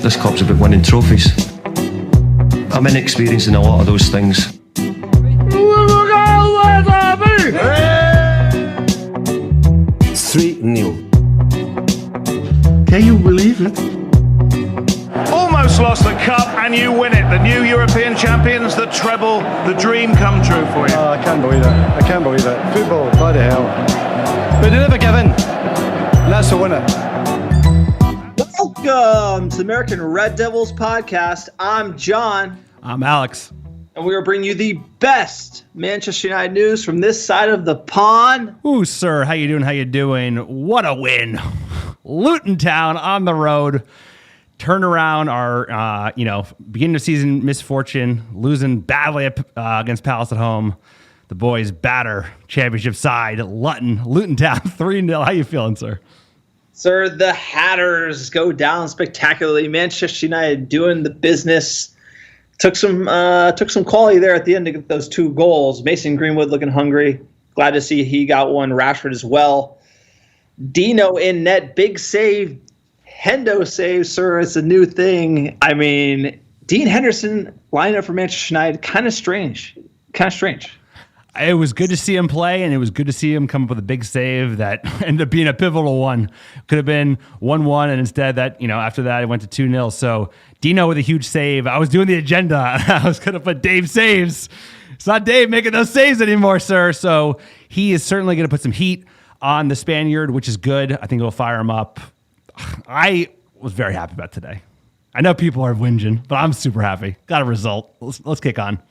This club's about winning trophies. I'm inexperienced in a lot of those things. 3-0. Can you believe it? Almost lost the cup and you win it. The new European champions, the treble, the dream come true for you. Oh, I can't believe it. I can't believe it. Football, bloody hell. But they never give in. And that's the winner. Welcome to the American Red Devils podcast. I'm John. I'm Alex. And we are bringing you the best Manchester United news from this side of the pond. Ooh, sir, how you doing? How you doing? What a win. Luton Town on the road. Turn around our, beginning of season misfortune, losing badly against Palace at home. The boys batter championship side, Luton Town 3-0. How you feeling, sir? Sir, the Hatters go down spectacularly. Manchester United doing the business. Took some quality there at the end to get those two goals. Mason Greenwood looking hungry. Glad to see he got one. Rashford as well. Dino in net. Big save. Hendo save, sir. It's a new thing. I mean, Dean Henderson lineup for Manchester United. Kind of strange. It was good to see him play, and it was good to see him come up with a big save that ended up being a pivotal one. Could have been 1-1, and instead after that, it went to 2-0. So Dino with a huge save. I was doing the agenda. I was going to put Dave saves. It's not Dave making those saves anymore, sir. So he is certainly going to put some heat on the Spaniard, which is good. I think it'll fire him up. I was very happy about today. I know people are whinging, but I'm super happy. Got a result. Let's kick on.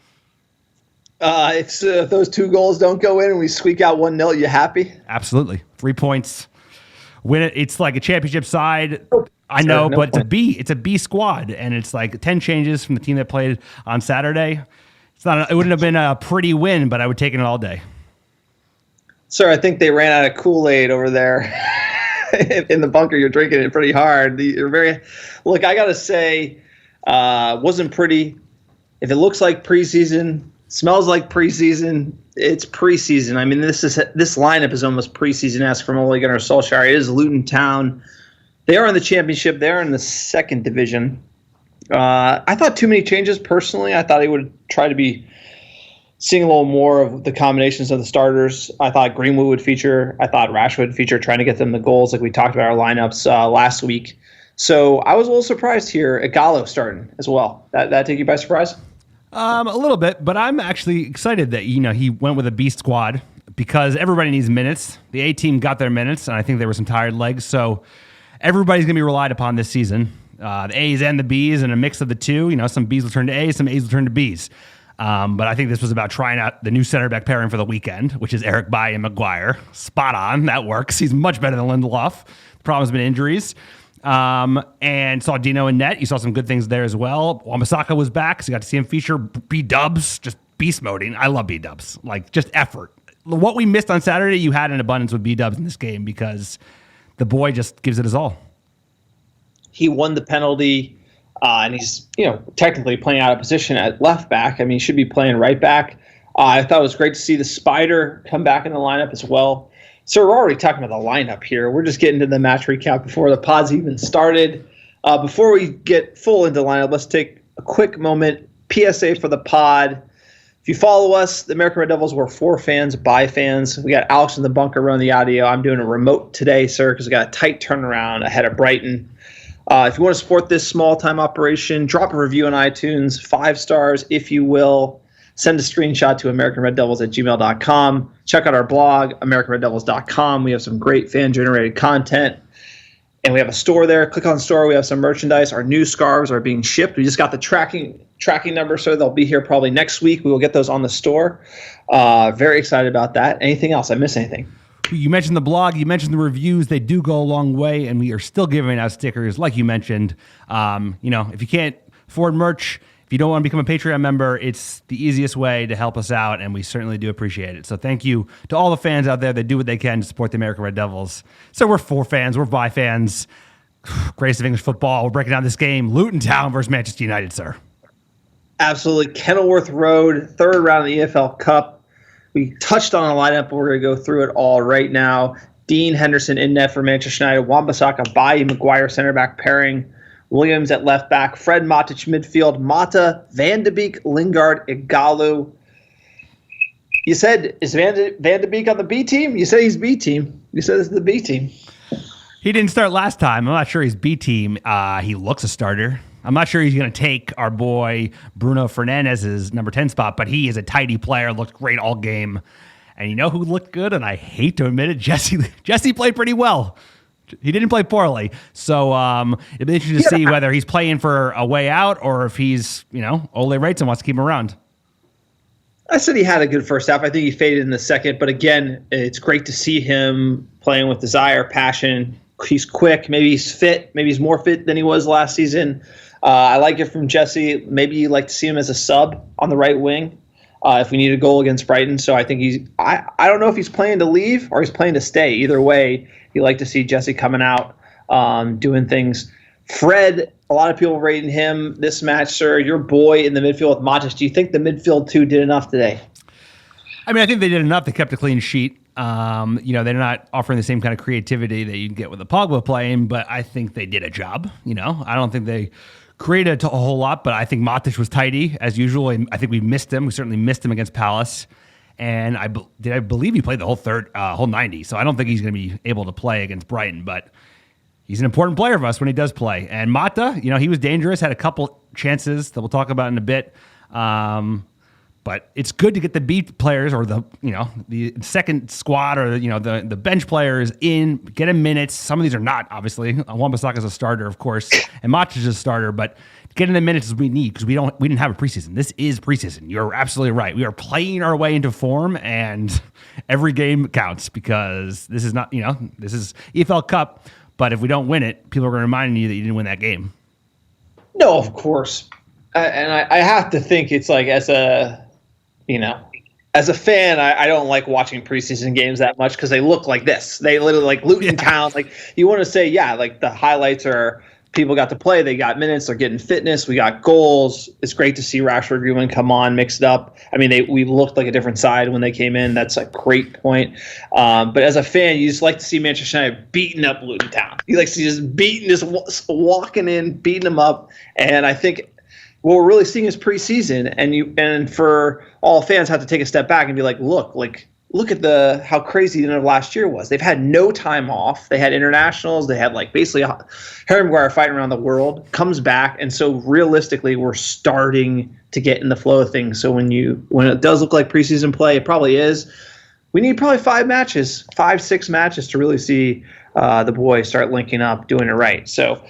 If those two goals don't go in and we squeak out 1-0, you happy? Absolutely. 3 points. Win it. It's like a championship side. I know, but it's a B squad, and it's like 10 changes from the team that played on Saturday. It wouldn't have been a pretty win, but I would take it all day. Sir, I think they ran out of Kool-Aid over there in the bunker. You're drinking it pretty hard. Look, I got to say, wasn't pretty. If it looks like preseason, smells like preseason, it's preseason. I mean, this lineup is almost preseason-esque from Ole Gunnar Solskjaer. It is Luton Town. They are in the championship. They're in the second division. I thought too many changes personally. I thought he would try to be seeing a little more of the combinations of the starters. I thought Greenwood would feature. I thought Rashford would feature, trying to get them the goals like we talked about our lineups last week. So I was a little surprised here at Gallo starting as well. That take you by surprise? A little bit, but I'm actually excited that he went with a B squad because everybody needs minutes. The A team got their minutes, and I think there were some tired legs, so everybody's going to be relied upon this season. The A's and the B's, and a mix of the two. Some B's will turn to A's, some A's will turn to B's. But I think this was about trying out the new center back pairing for the weekend, which is Eric Bailly and Maguire. Spot on, that works. He's much better than Lindelof. The problem has been injuries. And saw Dino in net. You saw some good things there as well. Wan-Bissaka was back, so you got to see him feature B-dubs, just beast moding. I love B-dubs, like just effort. What we missed on Saturday, you had in abundance with B-dubs in this game because the boy just gives it his all. He won the penalty, and he's technically playing out of position at left back. I mean, he should be playing right back. I thought it was great to see the Spider come back in the lineup as well. So we're already talking about the lineup here. We're just getting to the match recap before the pod's even started. Before we get full into the lineup, let's take a quick moment. PSA for the pod. If you follow us, the American Red Devils, we're for fans, by fans. We got Alex in the bunker running the audio. I'm doing a remote today, sir, because we got a tight turnaround ahead of Brighton. If you want to support this small-time operation, drop a review on iTunes, 5 stars, if you will. Send a screenshot to americanreddevils@gmail.com. Check out our blog, americanreddevils.com. We have some great fan-generated content. And we have a store there. Click on store. We have some merchandise. Our new scarves are being shipped. We just got the tracking number, so they'll be here probably next week. We will get those on the store. Very excited about that. Anything else? I miss anything? You mentioned the blog. You mentioned the reviews. They do go a long way, and we are still giving out stickers, like you mentioned. If you can't afford merch, If you don't want to become a Patreon member, it's the easiest way to help us out, and we certainly do appreciate it. So thank you to all the fans out there that do what they can to support the American Red Devils. So we're for fans, we're by fans. Greatest of English football. We're breaking down this game. Luton Town versus Manchester United, sir. Absolutely. Kenilworth Road, third round of the EFL Cup. We touched on a lineup, but we're going to go through it all right now. Dean Henderson in net for Manchester United. Wan-Bissaka, Bailly, Maguire center back pairing. Williams at left back. Fred Matic midfield. Mata, Van de Beek, Lingard, Igalu. You said, is Van de Beek on the B team? You said he's B team. You said this is the B team. He didn't start last time. I'm not sure he's B team. He looks a starter. I'm not sure he's going to take our boy Bruno Fernandez's number 10 spot, but he is a tidy player, looked great all game. And you know who looked good? And I hate to admit it, Jesse played pretty well. He didn't play poorly. So it'll be interesting to see whether he's playing for a way out or if he's, Ole rates and wants to keep him around. I said he had a good first half. I think he faded in the second. But again, it's great to see him playing with desire, passion. He's quick. Maybe he's fit. Maybe he's more fit than he was last season. I like it from Jesse. Maybe you like to see him as a sub on the right wing if we need a goal against Brighton. So I think I don't know if he's playing to leave or he's playing to stay. Either way, you like to see Jesse coming out, doing things. Fred, a lot of people rating him this match, sir. Your boy in the midfield with Matic. Do you think the midfield two did enough today? I mean, I think they did enough. They kept a clean sheet. They're not offering the same kind of creativity that you'd get with a Pogba playing, but I think they did a job. I don't think they created a whole lot, but I think Matic was tidy as usual. I think we missed him. We certainly missed him against Palace. And I believe he played the whole 90. So I don't think he's going to be able to play against Brighton, but he's an important player for us when he does play. And Mata, he was dangerous, had a couple chances that we'll talk about in a bit. But it's good to get the B players or the second squad or the bench players in, get them minutes. Some of these are not, obviously. Wan-Bissaka is a starter, of course, and Matic is a starter, but getting the minutes we need because we didn't have a preseason. This is preseason. You're absolutely right. We are playing our way into form, and every game counts because this is not this is EFL Cup. But if we don't win it, people are going to remind you that you didn't win that game. No, of course, and I have to think it's like as a fan, I don't like watching preseason games that much because they look like this. They literally like Luton Town. Like you want to say, like the highlights are people got to play, they got minutes, they're getting fitness, we got goals. It's great to see Rashford Greenwood come on, mix it up. I mean, we looked like a different side when they came in. That's a great point. But as a fan, you just like to see Manchester United beating up Luton Town. You like to see just walking in, beating them up. And I think what we're really seeing is preseason, and for all fans have to take a step back and be like, look at how crazy the end of last year was. They've had no time off. They had internationals. They had basically Harry Maguire fighting around the world, comes back, and so realistically, we're starting to get in the flow of things. So when it does look like preseason play, it probably is. We need probably 5-6 matches to really see the boys start linking up, doing it right. So.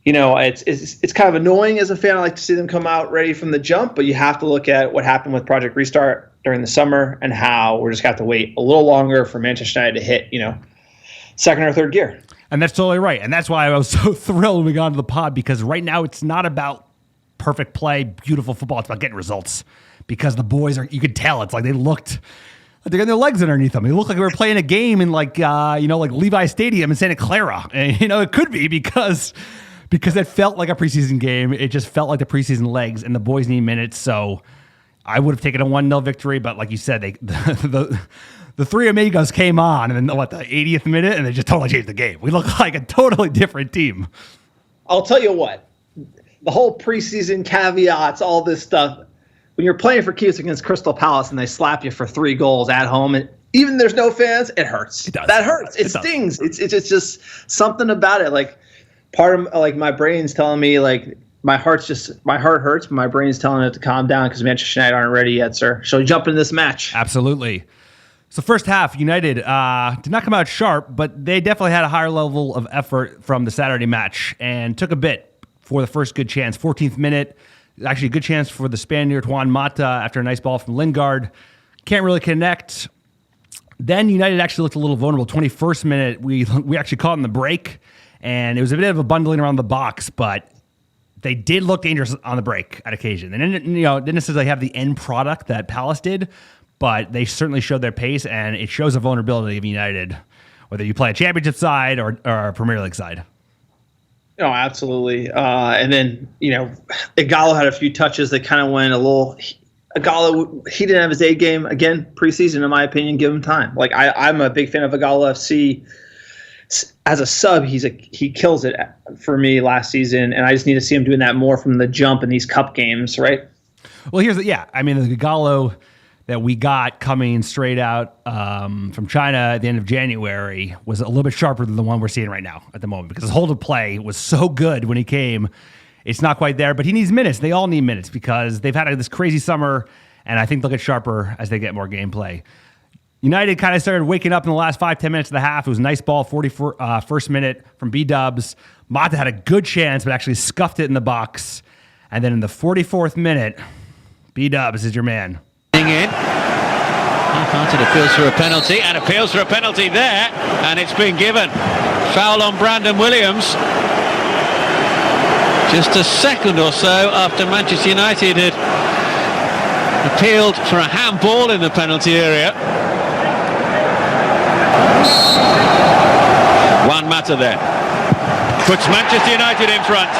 It's kind of annoying as a fan. I like to see them come out ready from the jump, but you have to look at what happened with Project Restart during the summer and how we're just going to have to wait a little longer for Manchester United to hit, second or third gear. And that's totally right. And that's why I was so thrilled when we got into the pod, because right now it's not about perfect play, beautiful football. It's about getting results because the boys you could tell it's like they looked like they got their legs underneath them. They looked like they were playing a game in like Levi Stadium in Santa Clara. And, it could be because it felt like a preseason game. It just felt like the preseason legs, and the boys need minutes. So I would have taken a 1-0 victory, but like you said, the three amigos came on, and then the 80th minute, and they just totally changed the game. We look like a totally different team. I'll tell you what, the whole preseason caveats, all this stuff, when you're playing for keeps against Crystal Palace and they slap you for 3 goals at home, and even there's no fans, it hurts. It does. That hurts. It stings. It's just something about it. Like, part of my brain's telling me my heart hurts, but my brain's telling it to calm down because Manchester United aren't ready yet, sir. Shall we jump into this match? Absolutely. So first half, United did not come out sharp, but they definitely had a higher level of effort from the Saturday match and took a bit for the first good chance. 14th minute, actually a good chance for the Spaniard Juan Mata after a nice ball from Lingard. Can't really connect. Then United actually looked a little vulnerable. 21st minute, we actually caught in the break. And it was a bit of a bundling around the box, but They did look dangerous on the break at occasion. They didn't necessarily have the end product that Palace did, but they certainly showed their pace, and it shows the vulnerability of United, whether you play a championship side or a Premier League side. No, absolutely. And then, Igalo had a few touches that kind of went a little. Igalo, he didn't have his A game again preseason, in my opinion. Give him time. Like I'm a big fan of Igalo FC. As a sub, he kills it for me last season, and I just need to see him doing that more from the jump in these cup games, right? Well, the Igalo that we got coming straight out from China at the end of January was a little bit sharper than the one we're seeing right now at the moment, because his hold of play was so good when he came. It's not quite there, but he needs minutes. They all need minutes because they've had this crazy summer, and I think they'll get sharper as they get more gameplay. United kind of started waking up in the last 5-10 minutes of the half. It was a nice ball, 41st minute from B-Dubs. Mata had a good chance, but actually scuffed it in the box. And then in the 44th minute, B-Dubs is your man. In. Half-hearted appeals for a penalty, and appeals for a penalty there, and it's been given. Foul on Brandon Williams. Just a second or so after Manchester United had appealed for a handball in the penalty area. Juan Mata there puts Manchester United in front.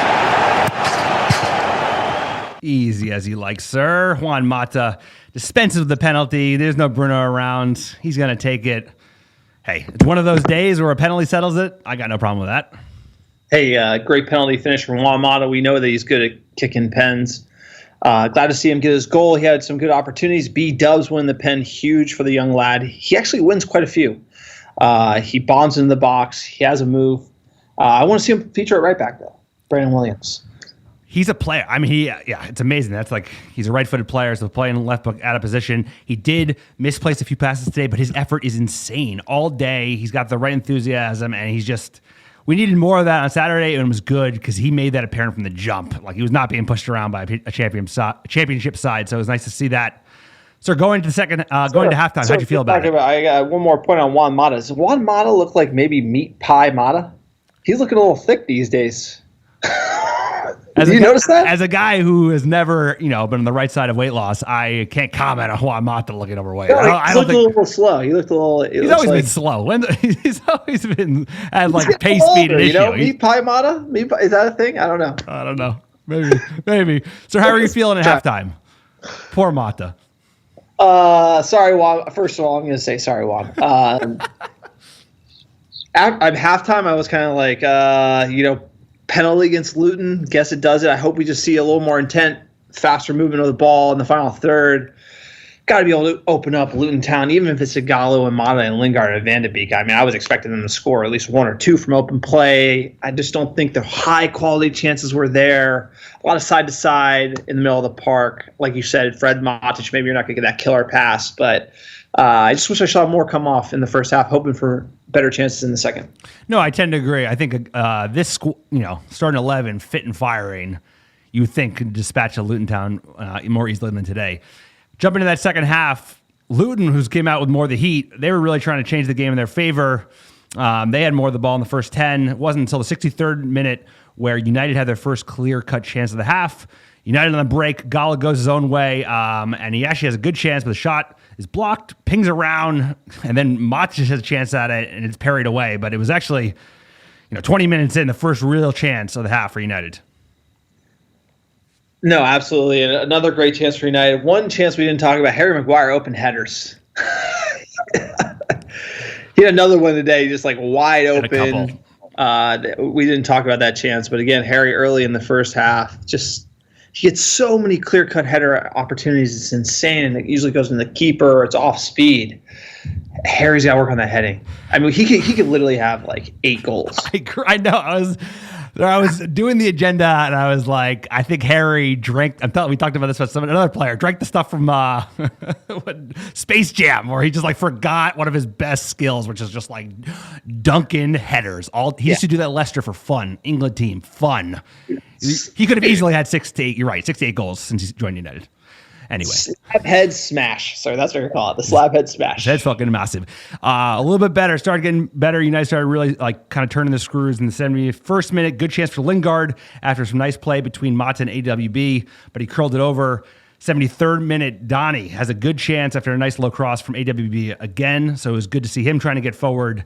Easy as you like, sir. Juan Mata dispenses the penalty. There's no Bruno around. He's going to take it. Hey, it's one of those days where a penalty settles it. I got no problem with that. Hey, great penalty finish from Juan Mata. We know that he's good at kicking pens. Glad to see him get his goal. He had some good opportunities. B-Dubs win the pen, huge for the young lad. He actually wins quite a few. He bombs in the box. He has a move. I want to see him feature at right back, though. Brandon Williams. He's a player. I mean, it's amazing. That's he's a right-footed player, so playing left back out of position. He did misplace a few passes today, but his effort is insane. All day, he's got the right enthusiasm, and he's just... We needed more of that on Saturday, and it was good because he made that apparent from the jump. Like, he was not being pushed around by a championship side, so it was nice to see that. So going to the going to halftime, how'd you feel about it? I got one more point on Juan Mata. Does Juan Mata look like maybe meat pie Mata? He's looking a little thick these days. Did you notice that? As a guy who has never, been on the right side of weight loss, I can't comment on Juan Mata looking overweight. No, he looked a little slow. He looked a little. He's always been slow. He's always been at pace speed and issue. Meat pie Mata? Is that a thing? I don't know. Maybe. So how are you feeling at halftime? Poor Mata. Sorry, Juan. First of all, I'm going to say sorry, Juan. At halftime, I was kind of like, penalty against Luton. Guess it does it. I hope we just see a little more intent, faster movement of the ball in the final third. Got to be able to open up Luton Town, even if it's Igalo and Mata and Lingard and Van de Beek. I mean, I was expecting them to score at least one or two from open play. I just don't think the high-quality chances were there. A lot of side-to-side in the middle of the park. Like you said, Fred Matic, maybe you're not going to get that killer pass, but I just wish I saw more come off in the first half, hoping for better chances in the second. No, I tend to agree. I think this, starting 11, fit and firing, you would think could dispatch a Luton Town more easily than today. Jumping into that second half, Luton, who came out with more of the heat, they were really trying to change the game in their favor. They had more of the ball in the first 10. It wasn't until the 63rd minute where United had their first clear-cut chance of the half. United on the break, Gala goes his own way, and he actually has a good chance, but the shot is blocked, pings around, and then Matic has a chance at it, and it's parried away. But it was actually, 20 minutes in, the first real chance of the half for United. No, absolutely. And another great chance for United. One chance we didn't talk about, Harry Maguire open headers. He had another one today, just wide open. We didn't talk about that chance. But again, Harry early in the first half, he gets so many clear-cut header opportunities. It's insane. And it usually goes in the keeper. It's off speed. Harry's got to work on that heading. I mean, he could literally have 8 goals. I know. I was doing the agenda, and I was like, I think Harry drank. We talked about this with another player. Drank the stuff from Space Jam, where he just forgot one of his best skills, which is just dunking headers. He used to do that at Leicester for fun. England team, fun. He could have easily had 6 to 8. You're right, 6 to 8 goals since he's joined United. Anyway. Slab head smash. Sorry, that's what you call it. The slab head smash. That's fucking massive. A little bit better. Started getting better. United started really kind of turning the screws in the 71st minute. Good chance for Lingard after some nice play between Mata and AWB, but he curled it over. 73rd minute, Donny has a good chance after a nice low cross from AWB again. So it was good to see him trying to get forward.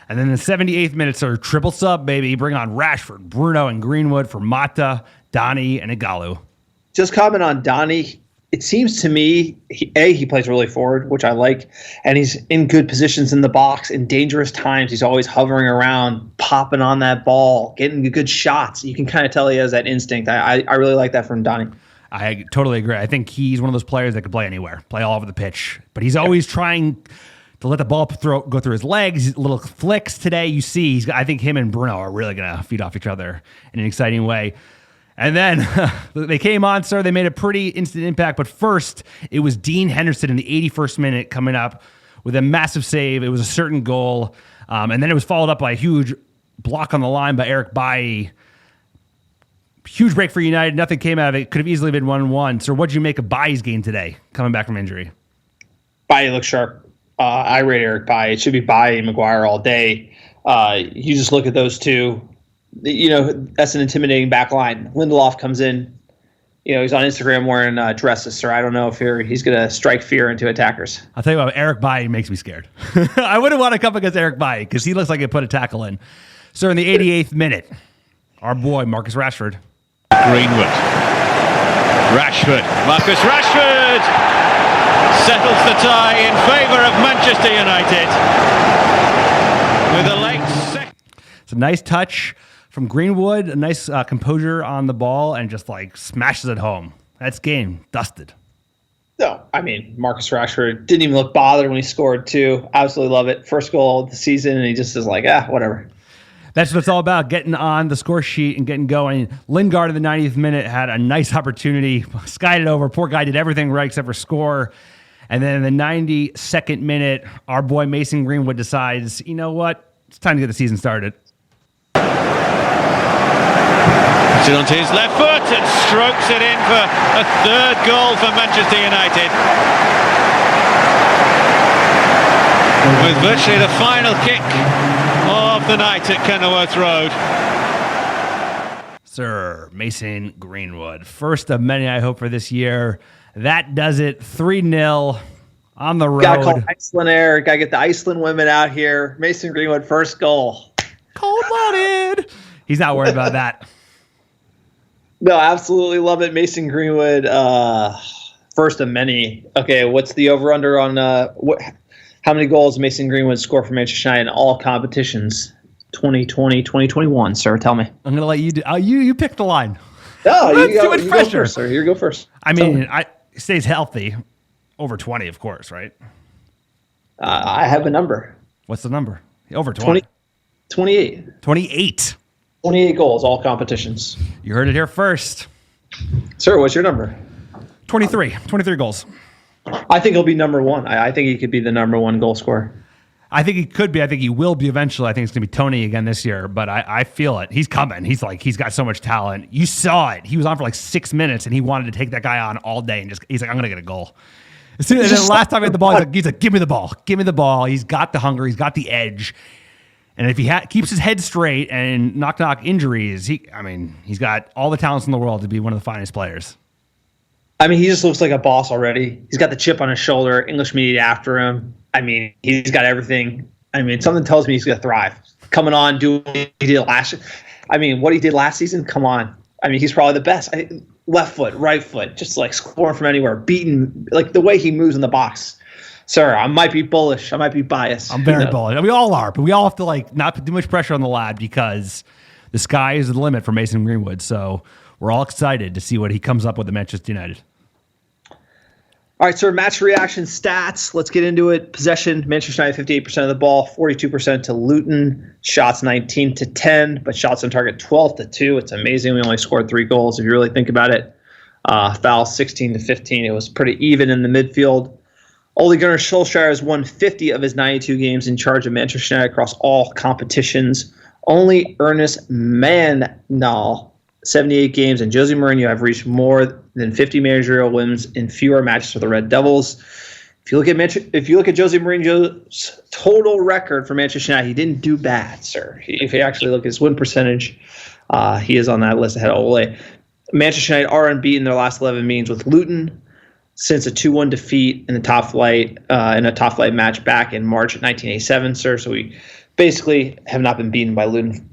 And then the 78th minute, sort of triple sub, baby. Bring on Rashford, Bruno, and Greenwood for Mata, Donny, and Igalu. Just comment on Donny. It seems to me, he plays really forward, which I like, and he's in good positions in the box. In dangerous times, he's always hovering around, popping on that ball, getting good shots. You can kind of tell he has that instinct. I really like that from Donny. I totally agree. I think he's one of those players that could play anywhere, play all over the pitch. But he's always trying to let the ball go through his legs, little flicks today. You see, I think him and Bruno are really going to feed off each other in an exciting way. And then they came on, sir. They made a pretty instant impact. But first, it was Dean Henderson in the 81st minute coming up with a massive save. It was a certain goal. And then it was followed up by a huge block on the line by Eric Bailly. Huge break for United. Nothing came out of it. Could have easily been 1-1. So what did you make of Bailly's game today, coming back from injury? Bailly looks sharp. I rate Eric Bailly. It should be Bailly and Maguire all day. You just look at those two. That's an intimidating back line. Lindelof comes in. He's on Instagram wearing dresses, so I don't know if he's going to strike fear into attackers. I'll tell you what, Eric Bailly makes me scared. I wouldn't want to come against Eric Bailly because he looks like he put a tackle in. So in the 88th minute, our boy, Marcus Rashford. Greenwood. Rashford. Marcus Rashford settles the tie in favour of Manchester United. With a late second. It's a nice touch from Greenwood, a nice composure on the ball, and just smashes it home. That's game dusted. No, I mean, Marcus Rashford didn't even look bothered when he scored too. Absolutely love it. First goal of the season, and he just is like, whatever. That's what it's all about, getting on the score sheet and getting going. Lingard in the 90th minute had a nice opportunity, skied it over. Poor guy did everything right except for score. And then in the 92nd minute, our boy Mason Greenwood decides, you know what? It's time to get the season started. Puts it onto his left foot and strokes it in for a third goal for Manchester United. With virtually the final kick of the night at Kenilworth Road. Sir Mason Greenwood. First of many, I hope, for this year. That does it. 3-0 on the road. Gotta call Iceland Air. Gotta get the Iceland women out here. Mason Greenwood, first goal. Cold-blooded. He's not worried about that. No, absolutely love it. Mason Greenwood, first of many. Okay, what's the over-under on how many goals Mason Greenwood scored for Manchester United in all competitions? 2020, 2021, sir. Tell me. I'm going to let you do. You pick the line. No, you go first, sir. You go first. I mean, stays healthy. Over 20, of course, right? I have a number. What's the number? Over 20. 28. 28. 28 goals, all competitions. You heard it here first. Sir, what's your number? 23. 23 goals. I think he'll be number one. I think he could be the number one goal scorer. I think he could be. I think he will be eventually. I think it's going to be Tony again this year, but I feel it. He's coming. He's got so much talent. You saw it. He was on for 6 minutes, and he wanted to take that guy on all day, and he's like, I'm going to get a goal. As soon as the last time he had the ball, he's like, give me the ball. Give me the ball. He's got the hunger. He's got the edge. And if he keeps his head straight and knock injuries, he's got all the talents in the world to be one of the finest players. I mean, he just looks like a boss already. He's got the chip on his shoulder. English media after him. I mean, he's got everything. I mean, something tells me he's going to thrive. Coming on, doing what he did last year. I mean, what he did last season, come on. I mean, he's probably the best. Left foot, right foot, just scoring from anywhere. Beating, the way he moves in the box. Sir, I might be bullish. I might be biased. I'm very bullish. We all are, but we all have to not put too much pressure on the lad because the sky is the limit for Mason Greenwood. So we're all excited to see what he comes up with at Manchester United. All right, sir, match reaction stats. Let's get into it. Possession, Manchester United 58% of the ball, 42% to Luton. Shots 19-10, but shots on target 12-2. It's amazing. We only scored 3 goals if you really think about it. Fouls 16-15. It was pretty even in the midfield. Ole Gunnar Solskjaer has won 50 of his 92 games in charge of Manchester United across all competitions. Only Ernest Manal 78 games, and Jose Mourinho have reached more than 50 managerial wins in fewer matches for the Red Devils. If you look at Jose Mourinho's total record for Manchester United, he didn't do bad, sir. If you actually look at his win percentage, he is on that list ahead of Ole. Manchester United are unbeaten their last 11 meetings with Luton since a 2-1 defeat in the top flight in a top flight match back in March 1987, sir. So we basically have not been beaten by Luton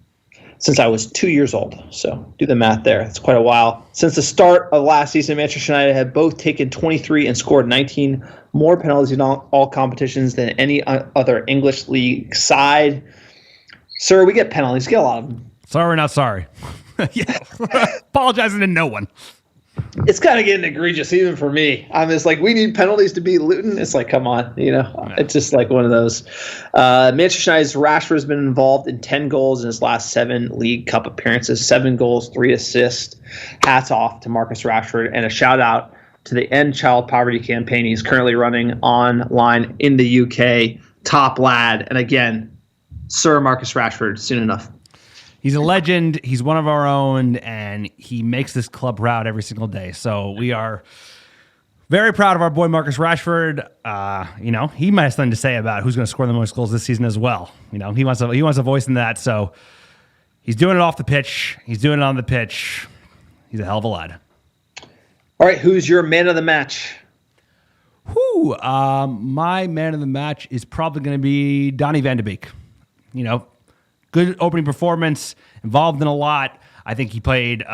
since I was 2 years old. So do the math there. It's quite a while. Since the start of last season, Manchester United have both taken 23 and scored 19 more penalties in all competitions than any other English league side. Sir, we get penalties. Get a lot of them. Sorry, not sorry. Apologizing to no one. It's kind of getting egregious even for me. I'm just like, we need penalties to beat Luton. It's like, come on, It's just like one of those. Manchester United's Rashford has been involved in 10 goals in his last 7 League Cup appearances, 7 goals, 3 assists. Hats off to Marcus Rashford, and a shout out to the End Child Poverty campaign he's currently running online in the UK. Top lad. And again, Sir Marcus Rashford, soon enough. He's a legend. He's one of our own, and he makes this club proud every single day. So we are very proud of our boy Marcus Rashford. He might have something to say about who's going to score the most goals this season as well. He wants a voice in that. So he's doing it off the pitch. He's doing it on the pitch. He's a hell of a lad. All right, who's your man of the match? My man of the match is probably going to be Donny van de Beek. Good opening performance, involved in a lot. I think he played he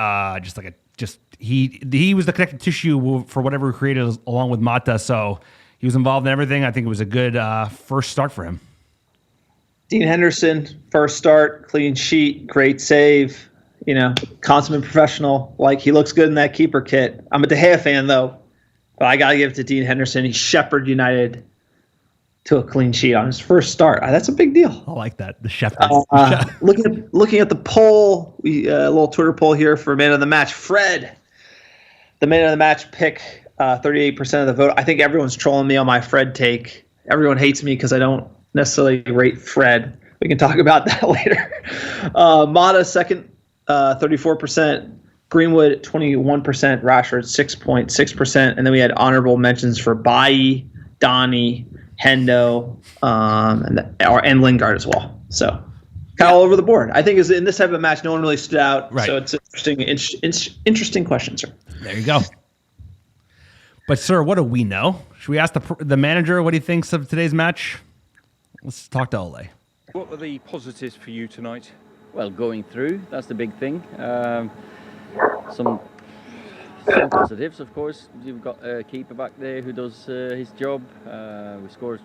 was the connective tissue for whatever he created along with Mata. So he was involved in everything. I think it was a good first start for him. Dean Henderson, first start, clean sheet, great save. Consummate professional. Like, he looks good in that keeper kit. I'm a De Gea fan though, but I gotta give it to Dean Henderson. He shepherded United to a clean sheet on his first start. That's a big deal. I like that. The chef. Looking at the poll, a little Twitter poll here for man of the match. Fred, the man of the match pick, 38% of the vote. I think everyone's trolling me on my Fred take. Everyone hates me because I don't necessarily rate Fred. We can talk about that later. Mata second, 34%. Greenwood 21%. Rashford 6.6%. And then we had honorable mentions for Bailly, Donny, Hendo, and Lingard as well. So kind of all over the board. I think in this type of match, no one really stood out. Right. So it's interesting question, sir. There you go. But sir, what do we know? Should we ask the manager what he thinks of today's match? Let's talk to Ole. What were the positives for you tonight? Well, going through, that's the big thing. Some positives, of course. You've got a keeper back there who does his job. We scored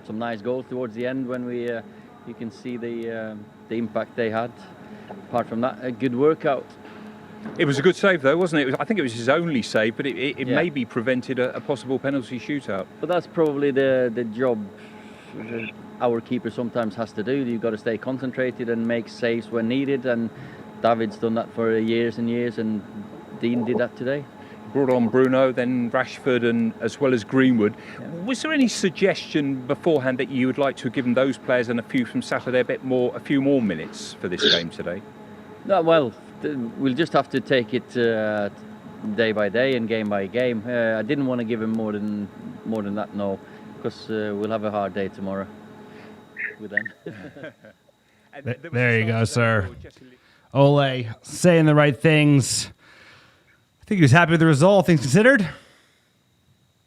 some nice goals towards the end when you can see the impact they had. Apart from that, a good workout. It was a good save though, wasn't it? I think it was his only save, but it maybe prevented a possible penalty shootout. But that's probably the job our keeper sometimes has to do. You've got to stay concentrated and make saves when needed, and David's done that for years and years, and Dean did that today. Brought on Bruno, then Rashford, and as well as Greenwood. Yeah. Was there any suggestion beforehand that you would like to have given those players and a few from Saturday a few more minutes for this game today? No, well, we'll just have to take it day by day and game by game. I didn't want to give him more than that, no, because we'll have a hard day tomorrow with them. There you go, sir. Ole saying the right things. I think he was happy with the result, things considered.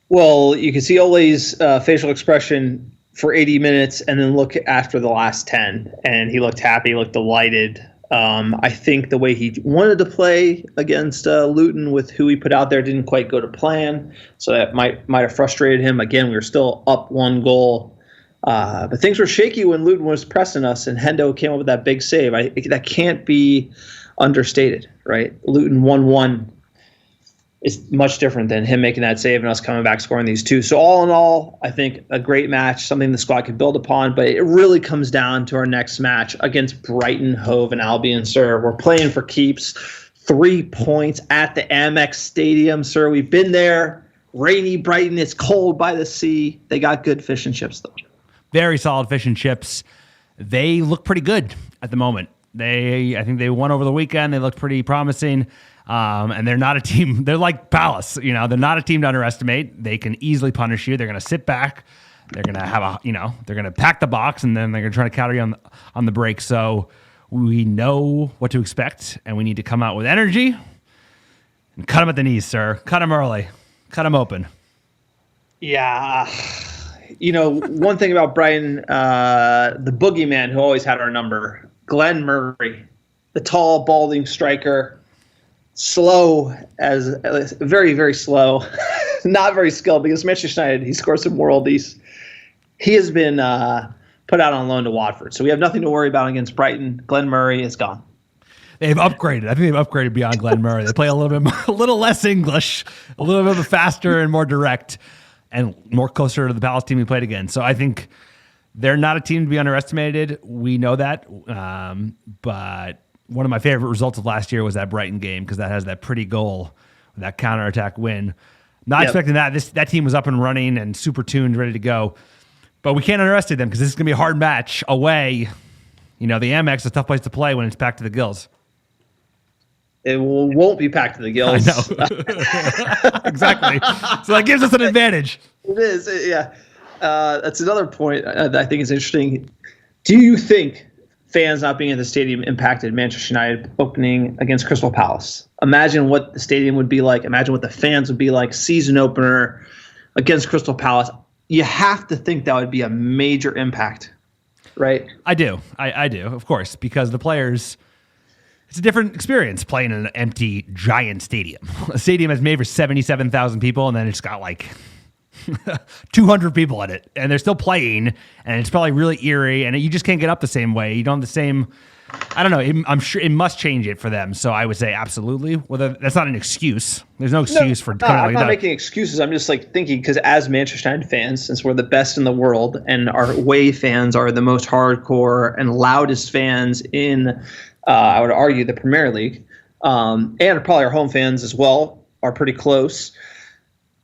Well, you can see Ole's facial expression for 80 minutes and then look after the last 10. And he looked happy, he looked delighted. I think the way he wanted to play against Luton with who he put out there didn't quite go to plan. So that might have frustrated him. Again, we were still up 1 goal. But things were shaky when Luton was pressing us, and Hendo came up with that big save. That can't be understated, right? Luton 1-1 is much different than him making that save and us coming back scoring these 2. So all in all, I think a great match, something the squad could build upon. But it really comes down to our next match against Brighton Hove Albion, sir. We're playing for keeps. 3 points at the Amex Stadium, sir. We've been there. Rainy Brighton. It's cold by the sea. They got good fish and chips, though. Very solid fish and chips. They look pretty good at the moment. I think they won over the weekend. They looked pretty promising. And they're not a team. They're like Palace. They're not a team to underestimate. They can easily punish you. They're going to sit back. They're going to have they're going to pack the box, and then they're going to try to counter you on the break. So we know what to expect, and we need to come out with energy and cut them at the knees, sir. Cut them early. Cut them open. Yeah. One thing about Brighton, the boogeyman who always had our number, Glenn Murray, the tall, balding striker, slow as very, very slow, not very skilled because Manchester United, he scored some worldies. He has been put out on loan to Watford. So we have nothing to worry about against Brighton. Glenn Murray is gone. They've upgraded. I think they've upgraded beyond Glenn Murray. They play a little less English, a little bit faster and more direct, and more closer to the Palace team we played against. So I think they're not a team to be underestimated. We know that. But one of my favorite results of last year was that Brighton game because that has that pretty goal, that counterattack win. Not expecting that. That team was up and running and super tuned, ready to go. But we can't underestimate them because this is going to be a hard match away. The Amex is a tough place to play when it's packed to the gills. It won't be packed to the gills. I know. Exactly. So that gives us an advantage. It is, yeah. That's another point that I think is interesting. Do you think fans not being in the stadium impacted Manchester United opening against Crystal Palace? Imagine what the stadium would be like. Imagine what the fans would be like. Season opener against Crystal Palace. You have to think that would be a major impact, right? I do. I do, of course, because the players... It's a different experience playing in an empty, giant stadium. A stadium is made for 77,000 people, and then it's got like 200 people in it, and they're still playing, and it's probably really eerie, and you just can't get up the same way. You don't have the same... I don't know. I'm sure it must change it for them. So I would say absolutely. Well, that's not an excuse. There's no excuse for... I'm not making excuses. I'm just thinking because as Manchester United fans, since we're the best in the world, and our away fans are the most hardcore and loudest fans in... I would argue the Premier League, and probably our home fans as well are pretty close.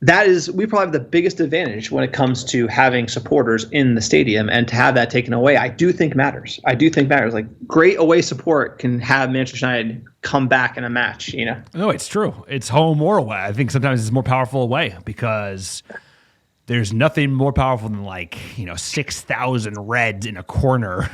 We probably have the biggest advantage when it comes to having supporters in the stadium, and to have that taken away, I do think matters. Like great away support can have Manchester United come back in a match. No, it's true. It's home or away. I think sometimes it's more powerful away because there's nothing more powerful than 6,000 Reds in a corner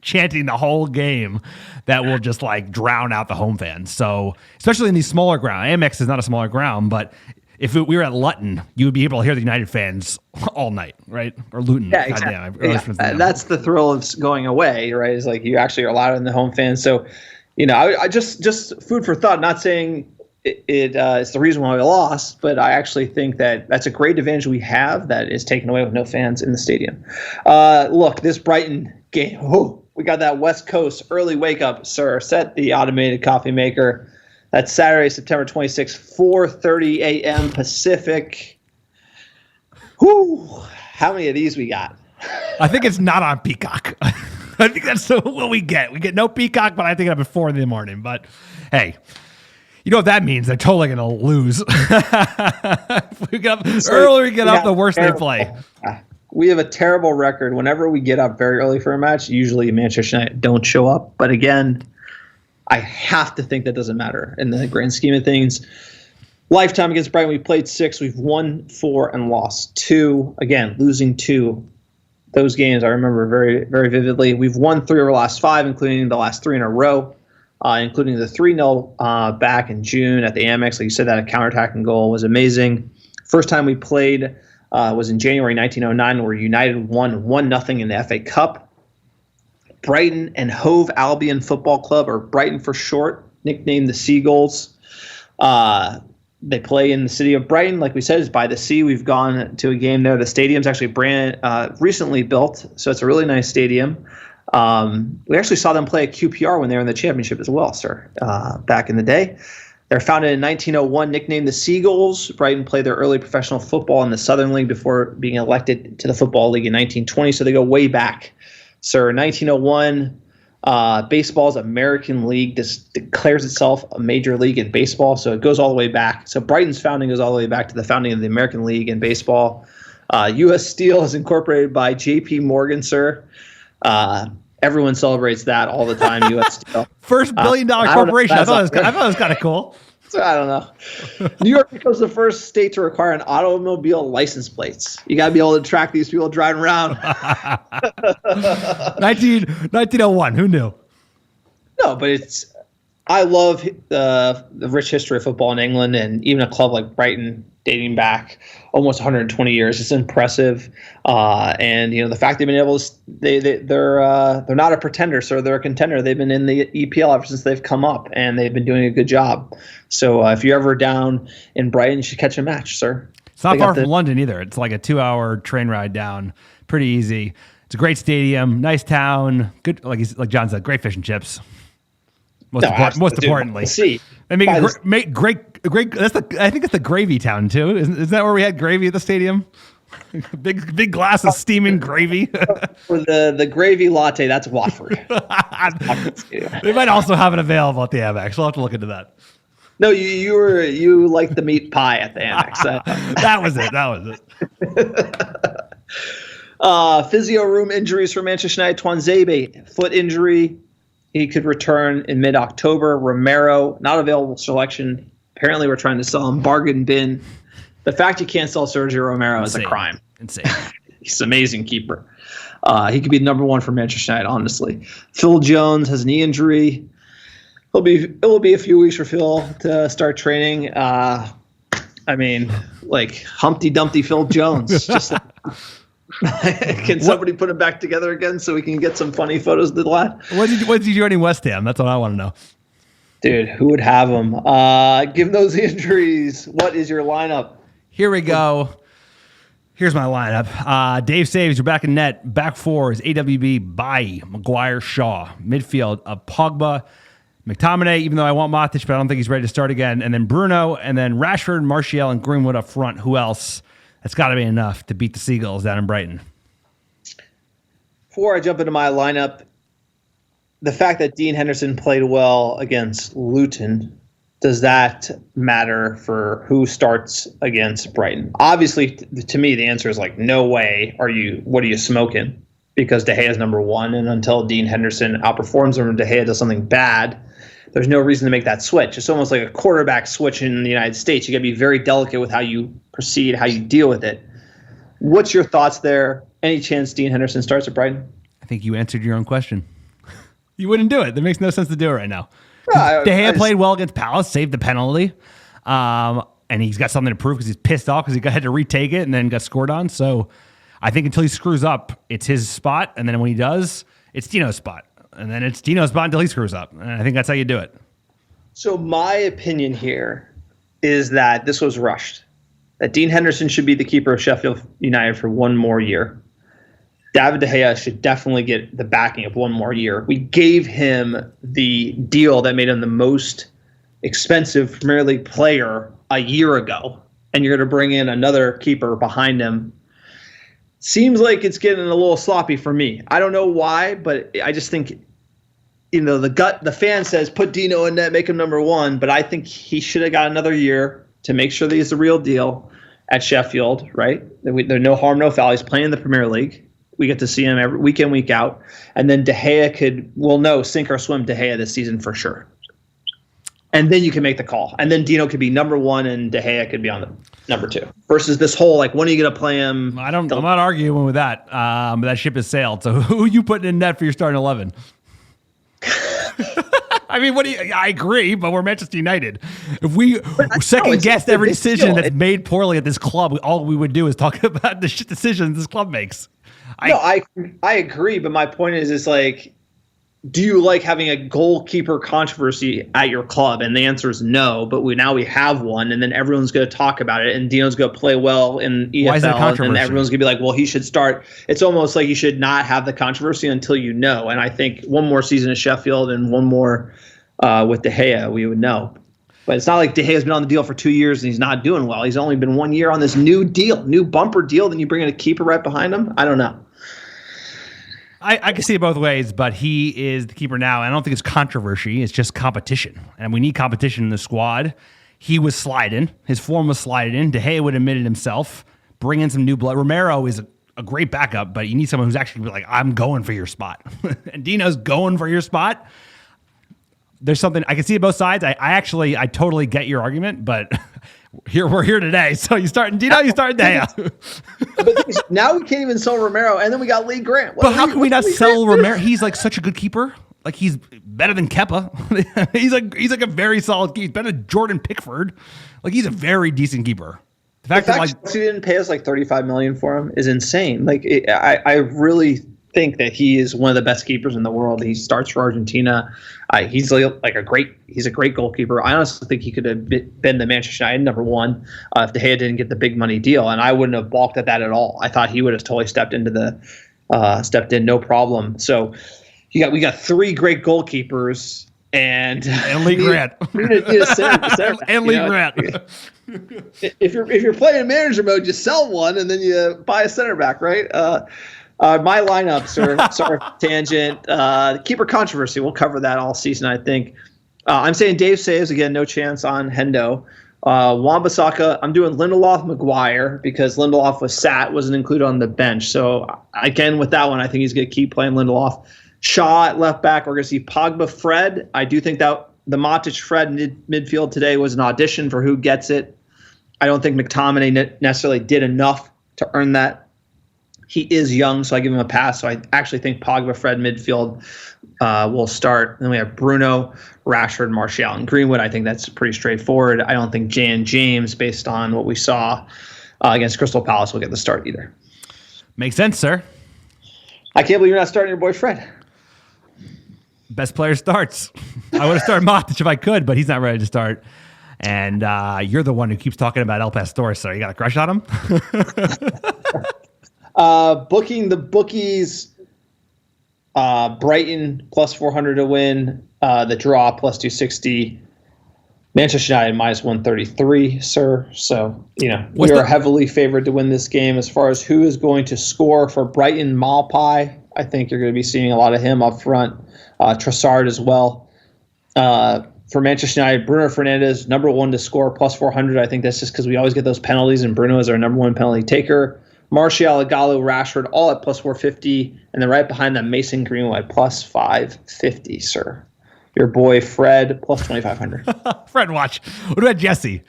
chanting the whole game that will just drown out the home fans. So especially in these smaller grounds, Amex is not a smaller ground, but if we were at Luton, you would be able to hear the United fans all night, right? Or Luton. Yeah, exactly. That's the thrill of going away, right? Is you actually are louder than the home fans. So, I just food for thought, not saying it's the reason why we lost, but I actually think that's a great advantage we have that is taken away with no fans in the stadium. Look, this Brighton game, we got that West Coast early wake up, sir. Set the automated coffee maker. That's Saturday, September 26th, 4:30 a.m. Pacific. How many of these we got? I think it's not on Peacock. I think that's what we get. We get no Peacock, but I think I'm at 4 in the morning. But hey, you know what that means? They're totally going to lose. If we get up earlier, we get up, the worse they play. We have a terrible record. Whenever we get up very early for a match, usually Manchester United don't show up. But again, I have to think that doesn't matter in the grand scheme of things. Lifetime against Brighton, we played 6. We've won 4 and lost 2. Again, losing 2. Those games I remember very, very vividly. We've won 3 of our last 5, including the last 3 in a row. Including the 3-0 back in June at the Amex. Like you said, that counterattacking goal was amazing. First time we played was in January 1909, where United won 1-0 in the FA Cup. Brighton and Hove Albion Football Club, or Brighton for short, nicknamed the Seagulls. They play in the city of Brighton. Like we said, it's by the sea. We've gone to a game there. The stadium's actually recently built, so it's a really nice stadium. We actually saw them play at QPR when they were in the championship as well, sir, back in the day. They're founded in 1901, nicknamed the Seagulls. Brighton played their early professional football in the Southern League before being elected to the Football League in 1920, so they go way back. Sir, 1901, baseball's American League declares itself a major league in baseball, so it goes all the way back. So Brighton's founding goes all the way back to the founding of the American League in baseball. U.S. Steel is incorporated by J.P. Morgan, sir. Everyone celebrates that all the time. U.S. Steel. First billion-dollar corporation. I thought it was kind of cool. So I don't know. New York becomes the first state to require an automobile license plates. You got to be able to track these people driving around. 1901. Who knew? No, but I love the rich history of football in England, and even a club like Brighton dating back almost 120 years. It's impressive, and the fact they've been able to they're not a pretender, so they're a contender. They've been in the EPL ever since they've come up, and they've been doing a good job. So if you're ever down in Brighton, you should catch a match, sir. It's not far from London either. It's like a 2-hour train ride down. Pretty easy. It's a great stadium, nice town, good. Like John said, great fish and chips. Most importantly, they make great. I think it's the gravy town too. Isn't that where we had gravy at the stadium? big glass of steaming gravy. For the gravy latte, that's Watford. They might also have it available at the Amex. We'll have to look into that. No, you like the meat pie at the Amex. That was it. Physio room injuries for Manchester United. Twanzebe, foot injury. He could return in mid-October. Romero, not available selection. Apparently, we're trying to sell him bargain bin. The fact you can't sell Sergio Romero is a crime. Insane. He's an amazing keeper. He could be number one for Manchester United, honestly. Phil Jones has a knee injury. It will be a few weeks for Phil to start training. Like Humpty Dumpty Phil Jones. Just can somebody put him back together again so we can get some funny photos of the lad? What did you do in West Ham? That's what I want to know. Dude, who would have him? Given those injuries, what is your lineup? Here we go. Here's my lineup. Dave Saves, you're back in net. Back four is AWB, Bailly, Maguire, Shaw. Midfield of Pogba, McTominay, even though I want Matic, but I don't think he's ready to start again. And then Bruno, and then Rashford, Martial, and Greenwood up front. Who else? That's got to be enough to beat the Seagulls down in Brighton. Before I jump into my lineup, the fact that Dean Henderson played well against Luton, does that matter for who starts against Brighton? Obviously, to me, the answer is like, no way what are you smoking? Because De Gea is number one, and until Dean Henderson outperforms him or De Gea does something bad, there's no reason to make that switch. It's almost like a quarterback switch in the United States. You got to be very delicate with how you proceed, how you deal with it. What's your thoughts there? Any chance Dean Henderson starts at Brighton? I think you answered your own question. You wouldn't do it. That makes no sense to do it right now. De Gea played well against Palace, saved the penalty, and he's got something to prove because he's pissed off because he had to retake it and then got scored on. So I think until he screws up, it's his spot, and then when he does, it's Dino's spot. And then it's Dino's spot until he screws up. And I think that's how you do it. So my opinion here is that this was rushed. That Dean Henderson should be the keeper of Sheffield United for one more year. David De Gea should definitely get the backing of one more year. We gave him the deal that made him the most expensive Premier League player a year ago. And you're going to bring in another keeper behind him. Seems like it's getting a little sloppy for me. I don't know why, but I just think, the fan says put Dino in net, make him number one, but I think he should have got another year to make sure that he's the real deal at Sheffield, right? There's no harm, no foul. He's playing in the Premier League. We get to see him every week in, week out. And then De Gea sink or swim De Gea this season for sure. And then you can make the call. And then Dino could be number one and De Gea could be on the number two. Versus this whole, when are you going to play him? I'm not arguing with that. But that ship has sailed. So who are you putting in net for your starting 11? I mean, I agree, but we're Manchester United. If we second-guessed every decision that's made poorly at this club, all we would do is talk about the shit decisions this club makes. I agree, but my point is do you like having a goalkeeper controversy at your club? And the answer is no, but we have one, and then everyone's going to talk about it, and Dino's going to play well in EFL, and then everyone's going to be like, well, he should start. It's almost like you should not have the controversy until you know, and I think one more season at Sheffield and one more with De Gea, we would know. But it's not like De Gea's been on the deal for 2 years and he's not doing well. He's only been 1 year on this new bumper deal, then you bring in a keeper right behind him? I don't know. I can see it both ways, but he is the keeper now. I don't think it's controversy. It's just competition. And we need competition in the squad. He was sliding. His form was sliding in. De Gea would admit it himself. Bring in some new blood. Romero is a great backup, but you need someone who's actually like, I'm going for your spot. And Dino's going for your spot. There's something I can see both sides. I totally get your argument, but we're here today. So you starting Dino, you starting De Gea. But now we can't even sell Romero, and then we got Lee Grant. But how can we not sell Romero? He's like such a good keeper. Like he's better than Kepa. he's like a very solid keeper. He's better than Jordan Pickford. Like he's a very decent keeper. The fact that Chelsea didn't pay us like $35 million for him is insane. Like I really think that he is one of the best keepers in the world. He starts for Argentina. He's a great goalkeeper. I honestly think he could have been the Manchester United number one if De Gea didn't get the big money deal, and I wouldn't have balked at that at all. I thought he would have totally stepped in no problem. So we got three great goalkeepers and Lee Grant need a center and Lee Grant. If you're playing in manager mode, you sell one and then you buy a center back, right? My lineup, sir. Sorry, tangent. Keeper controversy. We'll cover that all season, I think. I'm saying Dave saves again. No chance on Hendo. Wan-Bissaka. I'm doing Lindelof, Maguire because Lindelof wasn't included on the bench. So again, with that one, I think he's going to keep playing Lindelof. Shaw at left back. We're going to see Pogba, Fred. I do think that the Matic Fred midfield today was an audition for who gets it. I don't think McTominay necessarily did enough to earn that. He is young, so I give him a pass. So I actually think Pogba, Fred midfield will start. Then we have Bruno, Rashford, Martial, and Greenwood. I think that's pretty straightforward. I don't think Jan James, based on what we saw against Crystal Palace, will get the start either. Makes sense, sir. I can't believe you're not starting your boy Fred. Best player starts. I would have started Matic if I could, but he's not ready to start. And you're the one who keeps talking about El Pastor, so you got a crush on him? Booking the bookies, Brighton plus 400 to win, the draw plus 260, Manchester United minus 133, sir. So, we are heavily favored to win this game. As far as who is going to score for Brighton, Malpai, I think you're going to be seeing a lot of him up front. Trossard as well. For Manchester United, Bruno Fernandes, number one to score, plus 400. I think that's just because we always get those penalties, and Bruno is our number one penalty taker. Martial, Gallo, Rashford, all at plus 450. And then right behind them, Mason Greenwood at plus 550, sir. Your boy Fred, plus 2,500. Fred, watch. What about Jesse?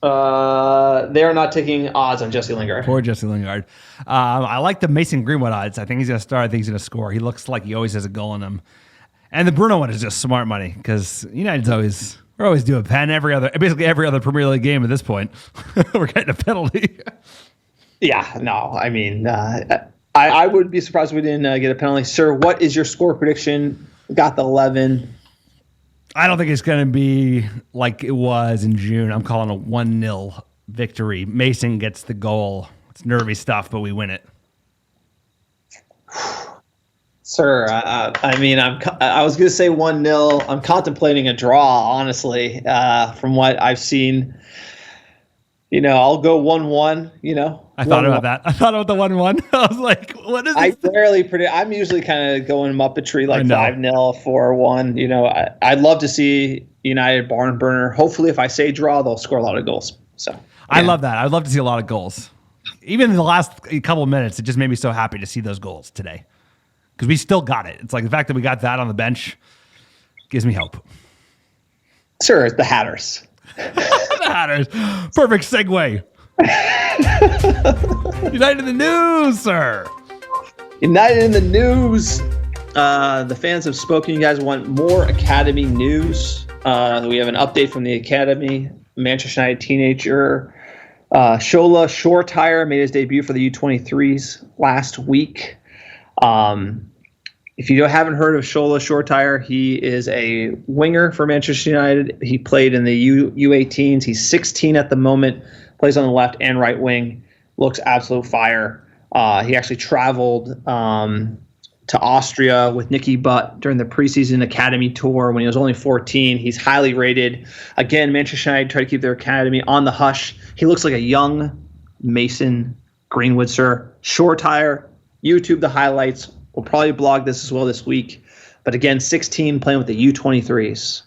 They are not taking odds on Jesse Lingard. Poor Jesse Lingard. I like the Mason Greenwood odds. I think he's going to start. I think he's going to score. He looks like he always has a goal in him. And the Bruno one is just smart money because United's we're always doing pen basically every other Premier League game at this point. We're getting a penalty. Yeah, no, I mean, I would be surprised if we didn't get a penalty. Sir, what is your score prediction? Got the 11. I don't think it's going to be like it was in June. I'm calling a 1-0 victory. Mason gets the goal. It's nervy stuff, but we win it. Sir, I mean, I was going to say 1-0. I'm contemplating a draw, honestly, from what I've seen. I'll go 1-1, I thought about that. I thought about the 1-1. I was like, what is this? I rarely predict. I'm usually kind of going Muppetry, like 5-0, 4-1. I'd love to see United barn burner. Hopefully, if I say draw, they'll score a lot of goals. So I love that. I'd love to see a lot of goals. Even in the last couple of minutes, it just made me so happy to see those goals today. Because we still got it. It's like the fact that we got that on the bench gives me hope. Sure, it's the Hatters. The Hatters. Perfect segue. United in the news, sir. United in the news. The fans have spoken. You guys want more Academy news. We have an update from the Academy. Manchester United teenager Shola Shortire made his debut for the U23s last week. If you haven't heard of Shola Shortire, he is a winger for Manchester United. He played in the U18s. He's 16 at the moment, plays on the left and right wing, looks absolute fire. He actually traveled to Austria with Nicky Butt during the preseason academy tour when he was only 14. He's highly rated. Again, Manchester United try to keep their academy on the hush. He looks like a young Mason Greenwood, sir. Shortire, YouTube the highlights. We'll probably blog this as well this week. But again, 16 playing with the U23s.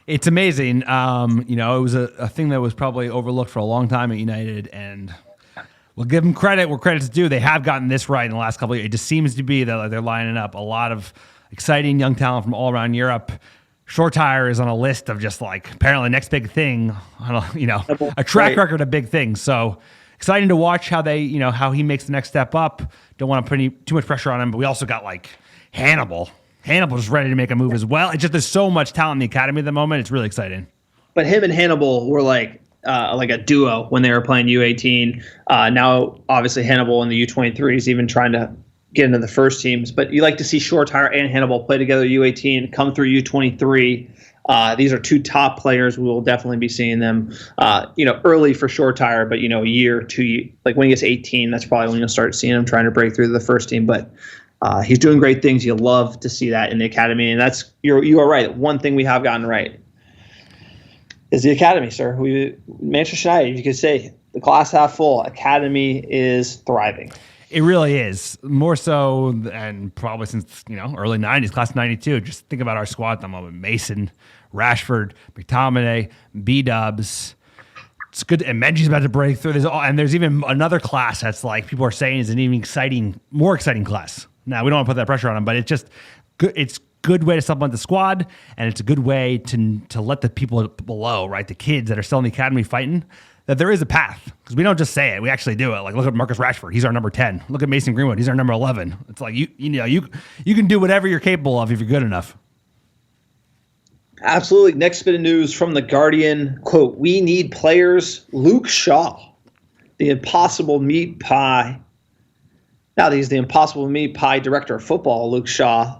It's amazing. It was a thing that was probably overlooked for a long time at United and We'll give them credit where credit's due. They have gotten this right in the last couple of years. It just seems to be that they're lining up a lot of exciting young talent from all around Europe. Short tire is on a list of just like apparently the next big thing, a track record of big things. So exciting to watch how how he makes the next step up. Don't want to put too much pressure on him, but we also got like Hannibal. Hannibal's ready to make a move as well. It's just there's so much talent in the academy at the moment. It's really exciting. But him and Hannibal were like a duo when they were playing U18. Now, obviously, Hannibal in the U23 is even trying to get into the first teams. But you like to see Shore Tire and Hannibal play together U18, come through U23. These are two top players. We will definitely be seeing them, early for Shore Tire, but, a year, 2 years. Like when he gets 18, that's probably when you'll start seeing him trying to break through to the first team. But he's doing great things. You love to see that in the academy. And you are right. One thing we have gotten right is the academy, sir. Manchester United, you could say the glass half full. Academy is thriving. It really is. More so than probably since, early 90s, class of 92. Just think about our squad at the moment. Mason, Rashford, McTominay, B-Dubs. It's good. And Menji's about to break through. There's even another class that's like people are saying is an even more exciting class. Now, we don't want to put that pressure on them, but it's just good. It's good way to supplement the squad, and it's a good way to let the people below, right, the kids that are still in the academy fighting, that there is a path, because we don't just say it, we actually do it. Like, look at Marcus Rashford, he's our number 10. Look at Mason Greenwood, he's our number 11. It's like you can do whatever you're capable of if you're good enough. Absolutely. Next bit of news from The Guardian, quote, "We need players." Luke Shaw, the impossible meat pie. Now he's the impossible meat pie director of football, Luke Shaw,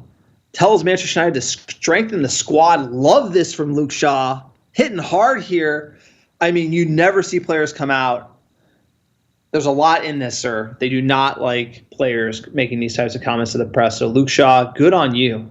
tells Manchester United to strengthen the squad. Love this from Luke Shaw. Hitting hard here. I mean, you never see players come out. There's a lot in this, sir. They do not like players making these types of comments to the press. So, Luke Shaw, good on you.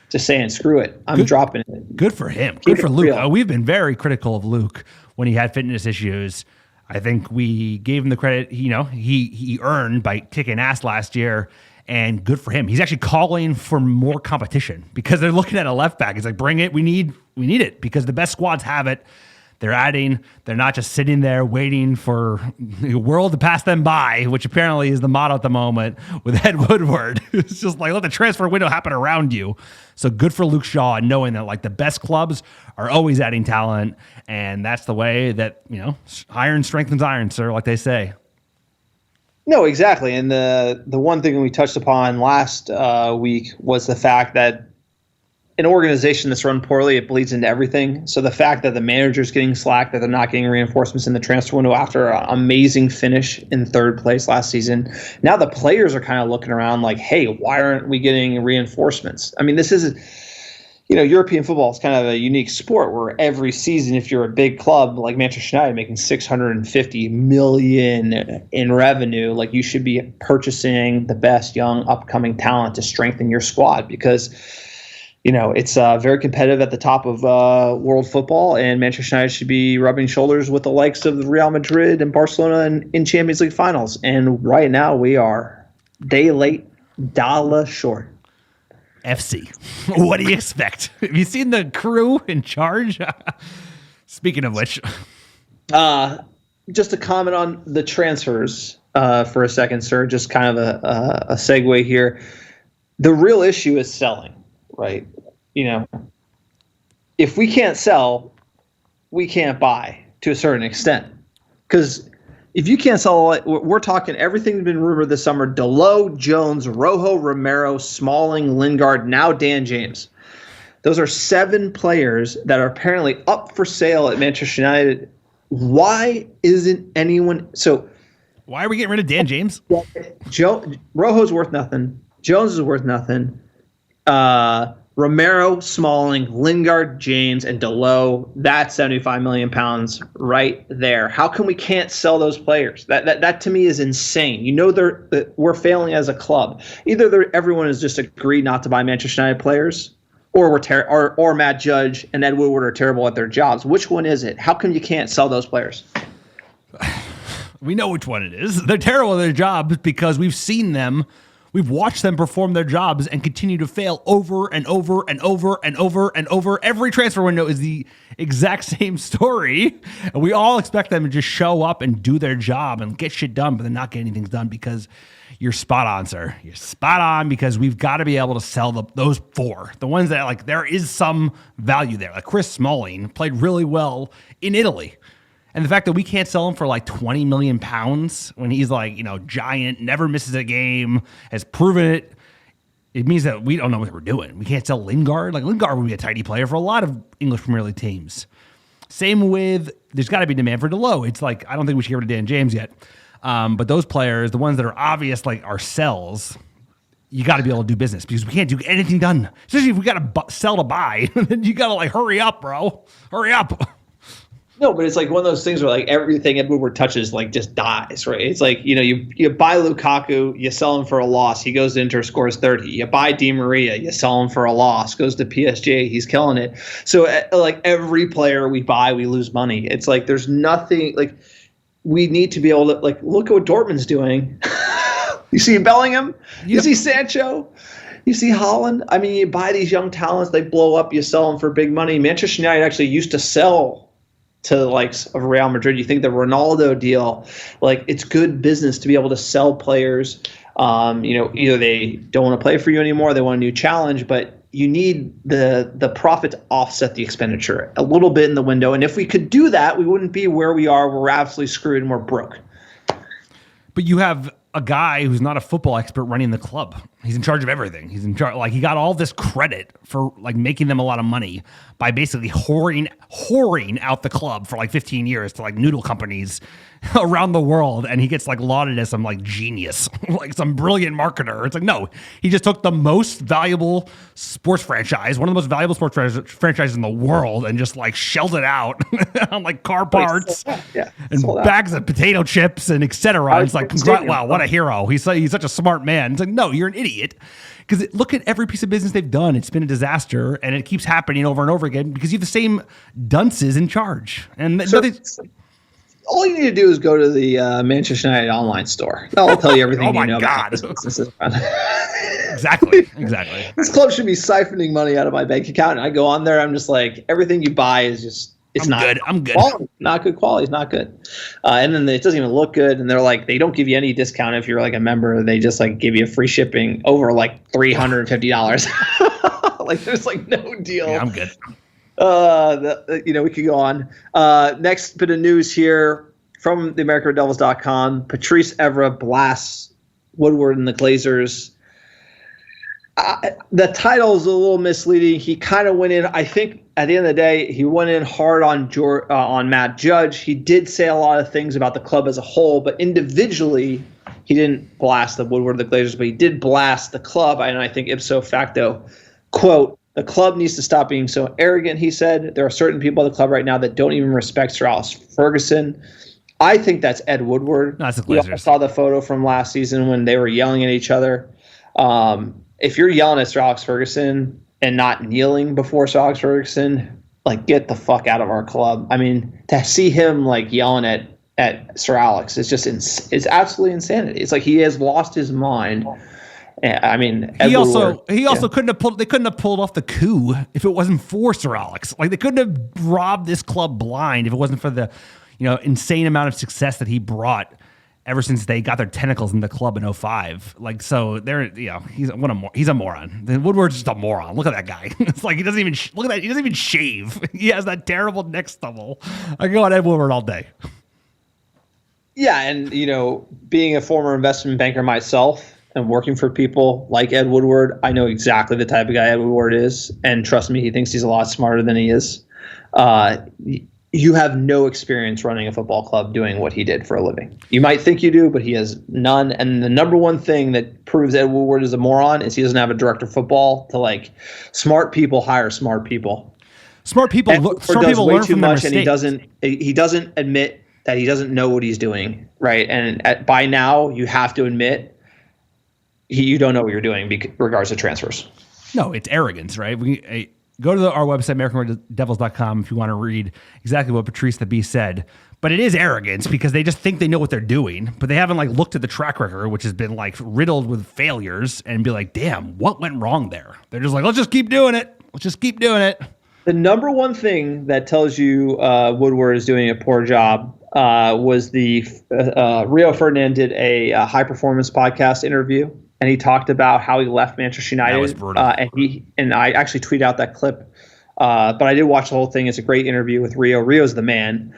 Just saying, screw it. I'm dropping it. Good for him. Good for Luke. We've been very critical of Luke when he had fitness issues. I think we gave him the credit, he earned by kicking ass last year. And good for him. He's actually calling for more competition because they're looking at a left back. He's like, bring it. We need it because the best squads have it. They're adding. They're not just sitting there waiting for the world to pass them by, which apparently is the motto at the moment with Ed Woodward. It's just like, let the transfer window happen around you. So good for Luke Shaw and knowing that like the best clubs are always adding talent. And that's the way that, iron strengthens iron, sir, like they say. No, exactly. And the one thing we touched upon last week was the fact that an organization that's run poorly, it bleeds into everything. So the fact that the manager's getting slack, that they're not getting reinforcements in the transfer window after an amazing finish in third place last season, now the players are kind of looking around like, hey, why aren't we getting reinforcements? I mean, this is, European football is kind of a unique sport where every season, if you're a big club like Manchester United making $650 million in revenue, like you should be purchasing the best young upcoming talent to strengthen your squad because it's very competitive at the top of world football, and Manchester United should be rubbing shoulders with the likes of Real Madrid and Barcelona in Champions League finals. And right now we are day late, dollar short. FC. What do you expect? Have you seen the crew in charge? Speaking of which. Just to comment on the transfers for a second, sir, just kind of a segue here. The real issue is selling. Right. If we can't sell, we can't buy to a certain extent. Because if you can't sell, we're talking everything that's been rumored this summer: Dalot, Jones, Rojo, Romero, Smalling, Lingard, now Dan James. Those are 7 players that are apparently up for sale at Manchester United. Why isn't anyone? So why are we getting rid of Dan James? Rojo's worth nothing. Jones is worth nothing. Romero, Smalling, Lingard, James, and Dalot. That's £75 million right there. How come we can't sell those players? That to me is insane. We're failing as a club. Either everyone has just agreed not to buy Manchester United players, or or Matt Judge and Ed Woodward are terrible at their jobs. Which one is it? How come you can't sell those players? We know which one it is. They're terrible at their jobs because we've seen them We've watched them perform their jobs and continue to fail over and over and over and over and over. Every transfer window is the exact same story. And we all expect them to just show up and do their job and get shit done, but then not get anything done because you're spot on, sir. You're spot on because we've got to be able to sell those four. The ones that, like, there is some value there. Like Chris Smalling played really well in Italy. And the fact that we can't sell him for like 20 million pounds when he's like, giant, never misses a game, has proven it. It means that we don't know what we're doing. We can't sell Lingard. Like Lingard would be a tidy player for a lot of English Premier League teams. Same with, there's got to be demand for Delo. It's like, I don't think we should get rid of Dan James yet. But those players, the ones that are obvious, like our sells, you got to be able to do business because we can't do anything done. Especially if we got to sell to buy, then you got to like, hurry up, bro. Hurry up. No, but it's like one of those things where like everything Ed Woodward touches like just dies, right? It's like, you buy Lukaku, you sell him for a loss. He goes to Inter, scores 30. You buy Di Maria, you sell him for a loss. Goes to PSG, he's killing it. So like every player we buy, we lose money. It's like there's nothing like we need to be able to like look at what Dortmund's doing. You see Bellingham, you see Sancho. You see Holland. I mean, you buy these young talents, they blow up, you sell them for big money. Manchester United actually used to sell to the likes of Real Madrid. You think the Ronaldo deal, like it's good business to be able to sell players. Either they don't want to play for you anymore, they want a new challenge, but you need the profit to offset the expenditure a little bit in the window. And if we could do that, we wouldn't be where we are. We're absolutely screwed and we're broke. But you have a guy who's not a football expert running the club. He's in charge of everything. He's in charge. Like he got all this credit for like making them a lot of money by basically whoring out the club for like 15 years to like noodle companies around the world. And he gets like lauded as some like genius, like some brilliant marketer. It's like, no, he just took the most valuable sports franchise, one of the most valuable sports franchises in the world, and just like shelled it out on like car parts and bags of potato chips and etc. It's like, wow, what a hero. He's such a smart man. It's like, no, you're an idiot. Because look at every piece of business they've done. It's been a disaster, and it keeps happening over and over again because you have the same dunces in charge. And all you need to do is go to the Manchester United online store. That'll tell you everything you know about this business. Exactly. This club should be siphoning money out of my bank account. And I go on there, I'm just like, everything you buy is just, I'm good. Quality, not good quality. It's not good. And then it doesn't even look good. And they're like, they don't give you any discount if you're like a member. They just like give you free shipping over like $350. Like there's like no deal. Yeah, I'm good. We could go on. Next bit of news here from the americanreddevils.com. Patrice Evra blasts Woodward and the Glazers. The title is a little misleading. He kind of went in, I think at the end of the day, he went in hard on Matt Judge. He did say a lot of things about the club as a whole, but individually, he didn't blast the Woodward and the Glazers, but he did blast the club. And I think ipso facto, quote, the club needs to stop being so arrogant, he said. There are certain people at the club right now that don't even respect Sir Alex Ferguson. I think that's Ed Woodward. No, that's the We all saw the photo from last season when they were yelling at each other. If you're yelling at Sir Alex Ferguson and not kneeling before Sir Alex Ferguson, like get the fuck out of our club. I mean, to see him like yelling at Sir Alex is just it's absolutely insanity. It's like he has lost his mind. I mean, he also couldn't have pulled off the coup if it wasn't for Sir Alex. Like they couldn't have robbed this club blind if it wasn't for the insane amount of success that he brought ever since they got their tentacles in the club in 2005. Like, so he's a moron. Woodward's just a moron. Look at that guy. It's like he doesn't even look at that. He doesn't even shave. He has that terrible neck stubble. I go on Ed Woodward all day. Yeah, and being a former investment banker myself and working for people like Ed Woodward, I know exactly the type of guy Ed Woodward is, and trust me, he thinks he's a lot smarter than he is. You have no experience running a football club doing what he did for a living. You might think you do, but he has none. And the number one thing that proves Ed Woodward is a moron is he doesn't have a director of football to like smart people hire smart people. Smart people learn from their mistakes. And he doesn't admit that he doesn't know what he's doing, right? And by now you have to admit you don't know what you're doing regards to transfers. No, it's arrogance, right? go to our website, americanreddevils.com, if you want to read exactly what Patrice the Beast said. But it is arrogance because they just think they know what they're doing, but they haven't like looked at the track record, which has been like riddled with failures, and be like, damn, what went wrong there? They're just like, let's just keep doing it. Let's just keep doing it. The number one thing that tells you Woodward is doing a poor job was the Rio Ferdinand did a high performance podcast interview, and he talked about how he left Manchester United. That was brutal. And I actually tweeted out that clip, but I did watch the whole thing. It's a great interview with Rio. Rio's the man.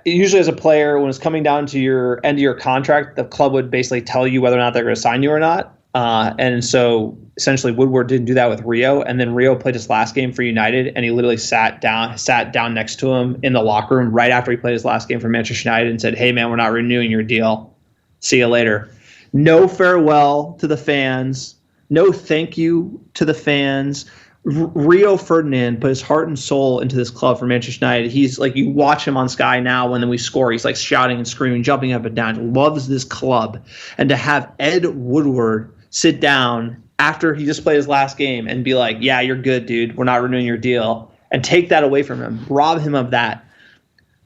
Usually as a player, when it's coming down to your end of your contract, the club would basically tell you whether or not they're going to sign you or not. And so essentially Woodward didn't do that with Rio. And then Rio played his last game for United, and he literally sat down next to him in the locker room right after he played his last game for Manchester United and said, "Hey man, we're not renewing your deal. See you later." No farewell to the fans. No thank you to the fans. Rio Ferdinand put his heart and soul into this club for Manchester United. He's like, you watch him on Sky now when we score, he's like shouting and screaming, jumping up and down, loves this club. And to have Ed Woodward sit down after he just played his last game and be like, yeah, you're good, dude, we're not renewing your deal, and take that away from him, rob him of that,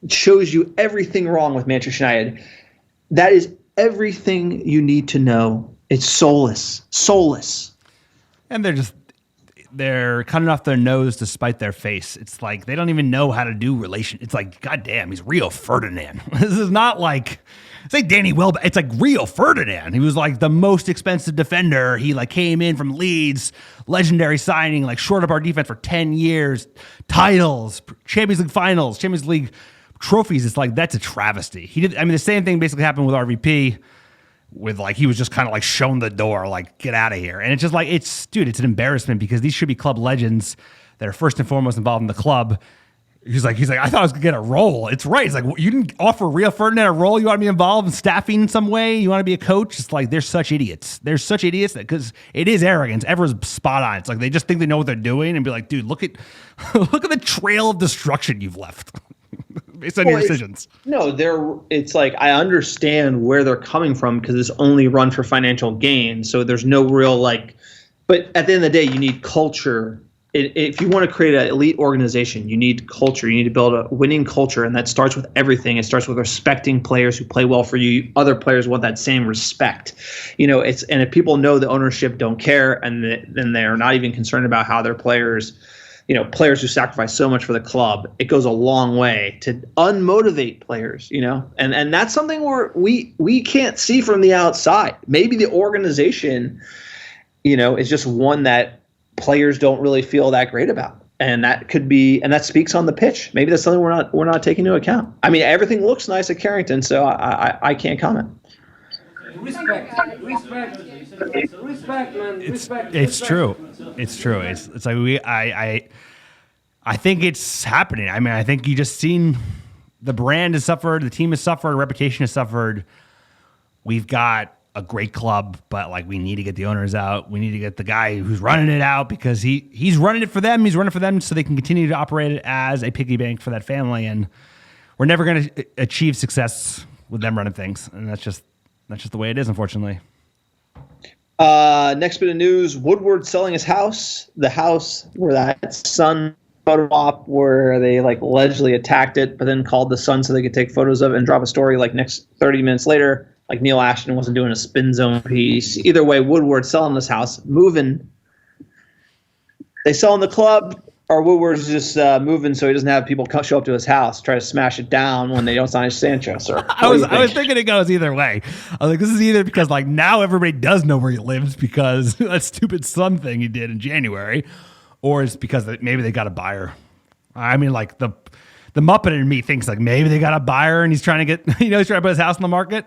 shows you everything wrong with Manchester United. That is everything you need to know. It's soulless. And they're cutting off their nose to spite their face. It's like they don't even know how to do relation. It's like, goddamn, he's Rio Ferdinand. This is not like, it's like Danny Welbeck. It's like Rio Ferdinand. He was like the most expensive defender. He like came in from Leeds, legendary signing, like shored up our defense for 10 years, titles, Champions League finals, Champions League trophies. It's like, that's a travesty. The same thing basically happened with RVP. With like, he was just kind of like shown the door, like, get out of here. And it's just like, it's an embarrassment because these should be club legends that are first and foremost involved in the club. He's like, I thought I was gonna get a role. It's right. It's like, you didn't offer Rio Ferdinand a role. You want to be involved in staffing in some way. You want to be a coach. It's like, they're such idiots. Because it is arrogance. Everyone's spot on. It's like, they just think they know what they're doing and be like, dude, look at the trail of destruction you've left. Based on your decisions. It's like, I understand where they're coming from because it's only run for financial gain. So there's no real but at the end of the day, you need culture. If you want to create an elite organization, you need culture. You need to build a winning culture. And that starts with everything. It starts with respecting players who play well for you. Other players want that same respect. And if people know the ownership don't care and then they're not even concerned about how their players, players who sacrifice so much for the club, it goes a long way to unmotivate players, and that's something we can't see from the outside. Maybe the organization, is just one that players don't really feel that great about. And that could be, and that speaks on the pitch. Maybe that's something we're not taking into account. I mean, everything looks nice at Carrington, so I can't comment. Respect, man. It's true. It's like I think it's happening. I mean, I think you just seen the brand has suffered, the team has suffered, reputation has suffered. We've got a great club, but like, we need to get the owners out. We need to get the guy who's running it out because he's running it for them. He's running for them so they can continue to operate it as a piggy bank for that family. And we're never going to achieve success with them running things. And that's just the way it is, unfortunately. Next bit of news: Woodward selling his house. The house where that son photo op where they like allegedly attacked it, but then called the son so they could take photos of it and drop a story like next 30 minutes later. Like Neil Ashton wasn't doing a spin zone piece. Either way, Woodward selling this house, moving. They selling the club, or Woodward's just moving so he doesn't have people show up to his house, try to smash it down when they don't sign Sanchez. I was thinking it goes either way. I was like, this is either because like now everybody does know where he lives because that stupid son thing he did in January, or it's because maybe they got a buyer. I mean, like the Muppet in me thinks like maybe they got a buyer and he's trying to get he's trying to put his house on the market.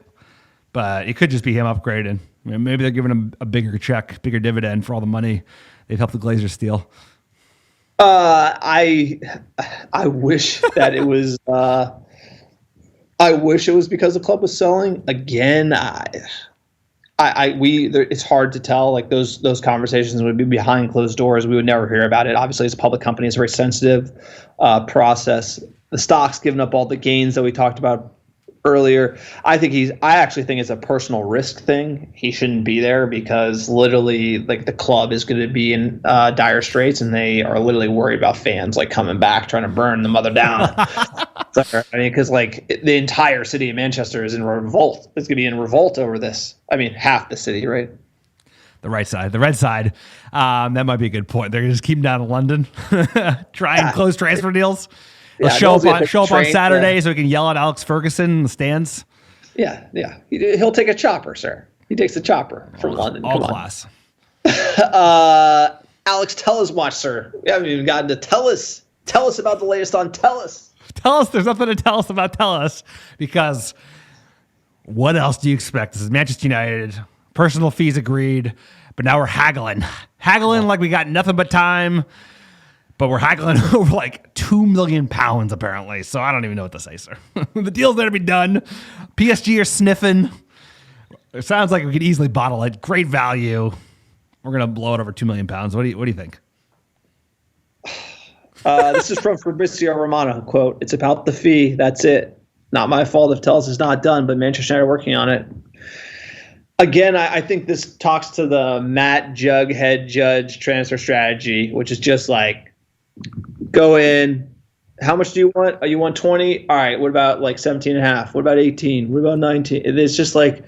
But it could just be him upgrading. Maybe they're giving him a bigger check, bigger dividend for all the money they've helped the Glazers steal. I wish that it was. I wish it was because the club was selling. Again, it's hard to tell. Like those conversations would be behind closed doors. We would never hear about it. Obviously, as a public company, it's a very sensitive process. The stock's given up all the gains that we talked about earlier. I actually think it's a personal risk thing. He shouldn't be there because literally, like, the club is going to be in dire straits, and they are literally worried about fans like coming back trying to burn the mother down. I mean, because like the entire city of Manchester is in revolt. It's going to be in revolt over this. I mean, half the city, right? The right side, the red side. That might be a good point. They're going to just keep them down to London, try and close transfer deals. They'll show up on Saturday so we can yell at Alex Ferguson in the stands. Yeah. He'll take a chopper, sir. He takes a chopper from London. All class. Alex, tell us watch, sir. We haven't even gotten to tell us. Tell us about the latest on Tell Us. Tell us. There's nothing to tell us about Tell Us, because what else do you expect? This is Manchester United. Personal fees agreed, but now we're haggling. Like we got nothing but time, but we're haggling over like £2 million apparently. So I don't even know what to say, sir. The deal's going to be done. PSG are sniffing. It sounds like we could easily bottle it. Great value. We're going to blow it over £2 million. What do you think? This is from Fabrizio Romano, quote, "It's about the fee. That's it. Not my fault if Tell Us is not done, but Manchester United are working on it." Again, I think this talks to the Matt Jughead Judge transfer strategy, which is just like, go in. How much do you want? Oh, you want 20? All right. What about like 17 and a half? What about 18? What about 19? It's just like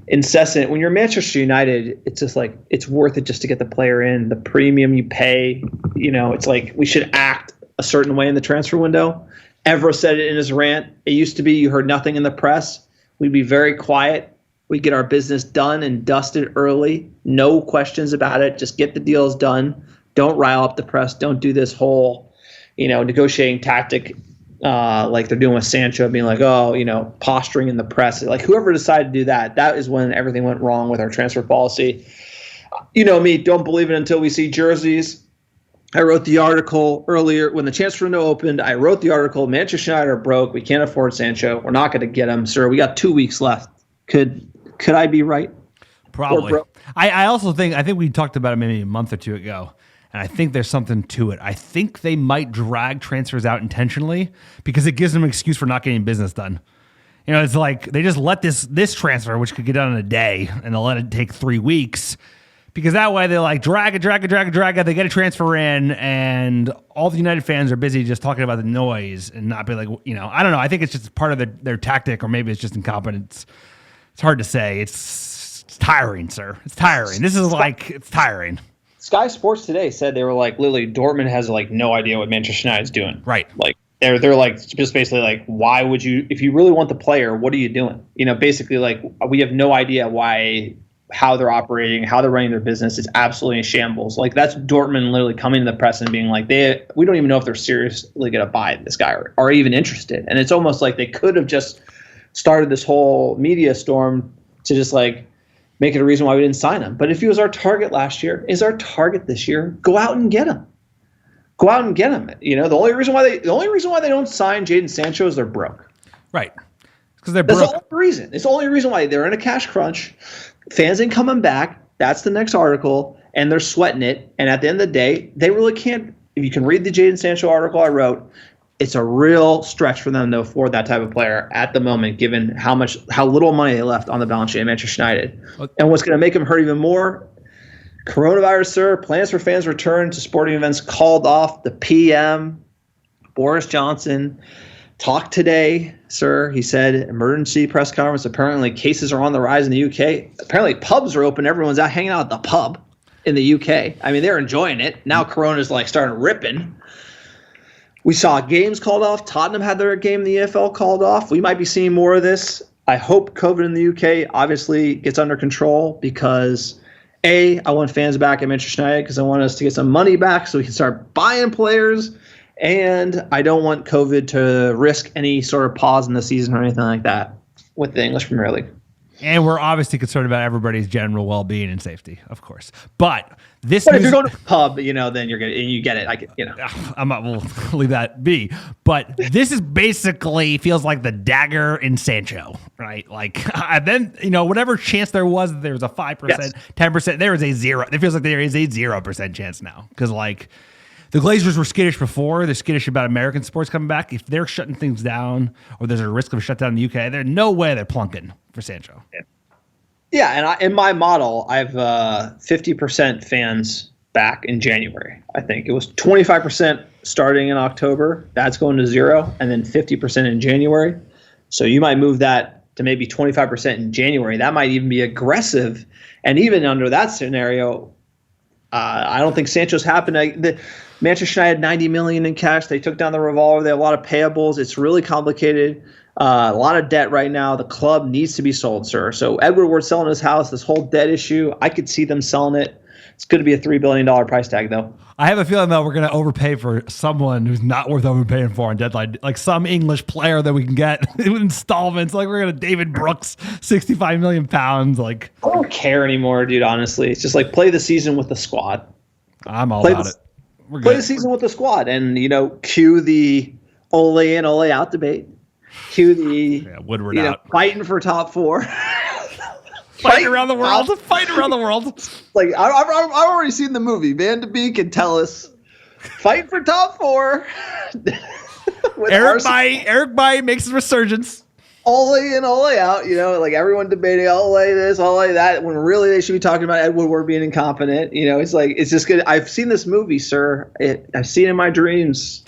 incessant. When you're Manchester United, it's just like, it's worth it just to get the player in. The premium you pay, it's like we should act a certain way in the transfer window. Evra said it in his rant. It used to be you heard nothing in the press. We'd be very quiet. We get our business done and dusted early. No questions about it. Just get the deals done. Don't rile up the press. Don't do this whole, negotiating tactic like they're doing with Sancho, being like, posturing in the press. Like whoever decided to do that, that is when everything went wrong with our transfer policy. You know me, don't believe it until we see jerseys. I wrote the article earlier when the transfer window opened. I wrote the article, Manchester United are broke. We can't afford Sancho. We're not going to get him, sir. We got 2 weeks left. Could I be right? Probably. I think we talked about it maybe a month or two ago, and I think there's something to it. I think they might drag transfers out intentionally because it gives them an excuse for not getting business done. It's like they just let this transfer, which could get done in a day, and they'll let it take 3 weeks because that way they're like drag it. They get a transfer in, and all the United fans are busy just talking about the noise and not be like, I don't know. I think it's just part of their tactic, or maybe it's just incompetence. It's hard to say. It's tiring, sir. It's tiring. It's tiring. Sky Sports today said they were like, literally, Dortmund has like no idea what Manchester United's doing. Right. Like they're like just basically like, why would you, if you really want the player, what are you doing? Basically like we have no idea how they're operating, how they're running their business. It's absolutely in shambles. Like that's Dortmund literally coming to the press and being like, we don't even know if they're seriously going to buy this guy or even interested. And it's almost like they could have just started this whole media storm to just like make it a reason why we didn't sign him. But if he was our target last year, is our target this year, go out and get him. Go out and get him. The only reason why they don't sign Jadon Sancho is they're broke. Right. Because they're broke. That's the only reason. It's the only reason why they're in a cash crunch. Fans ain't coming back. That's the next article, and they're sweating it. And at the end of the day, they really can't. If you can read the Jadon Sancho article I wrote, it's a real stretch for them to afford that type of player at the moment, given how little money they left on the balance sheet at Manchester United. Okay. And what's going to make them hurt even more, coronavirus, sir, plans for fans return to sporting events called off. The PM, Boris Johnson, talked today, sir. He said, emergency press conference. Apparently cases are on the rise in the UK. Apparently pubs are open. Everyone's out hanging out at the pub in the UK. I mean, they're enjoying it. Now Corona's like starting ripping. We saw games called off. Tottenham had their game in the EFL called off. We might be seeing more of this. I hope COVID in the UK obviously gets under control because, I want fans back at Manchester United because I want us to get some money back so we can start buying players. And I don't want COVID to risk any sort of pause in the season or anything like that with the English Premier League. And we're obviously concerned about everybody's general well-being and safety, of course. But if you're going to a pub, then you're gonna, and you get it. We'll leave that be. But this is basically feels like the dagger in Sancho, right? Like, and then whatever chance there was a 5%, 10%, there is a zero. It feels like there is a 0% chance now because The Glazers were skittish before. They're skittish about American sports coming back. If they're shutting things down or there's a risk of a shutdown in the UK, there's no way they're plunking for Sancho. Yeah, and in my model, I've 50% fans back in January. I think it was 25% starting in October. That's going to 0, and then 50% in January. So you might move that to maybe 25% in January. That might even be aggressive. And even under that scenario, I don't think Sancho's happened. Manchester United had 90 million in cash. They took down the revolver. They have a lot of payables. It's really complicated. A lot of debt right now. The club needs to be sold, sir. So Edward Ward's selling his house. This whole debt issue, I could see them selling it. It's going to be a $3 billion price tag, though. I have a feeling, though, we're going to overpay for someone who's not worth overpaying for on deadline. Like some English player that we can get in installments. Like we're going to David Brooks, 65 million pounds. Like I don't care anymore, dude, honestly. It's just like play the season with the squad. I'm all about it. Play the season with the squad and, cue the Ole in, Ole out debate. Cue the Woodward out. Fighting for top 4. Fighting around the world. Fighting around the world. Like I've already seen the movie. Van de Beek and Tellis fighting for top 4. Eric Bailly makes his resurgence. Ole in, Ole out. Like everyone debating Ole this, Ole that. When really they should be talking about Ed Woodward being incompetent. It's just good. I've seen this movie, sir. I've seen it in my dreams.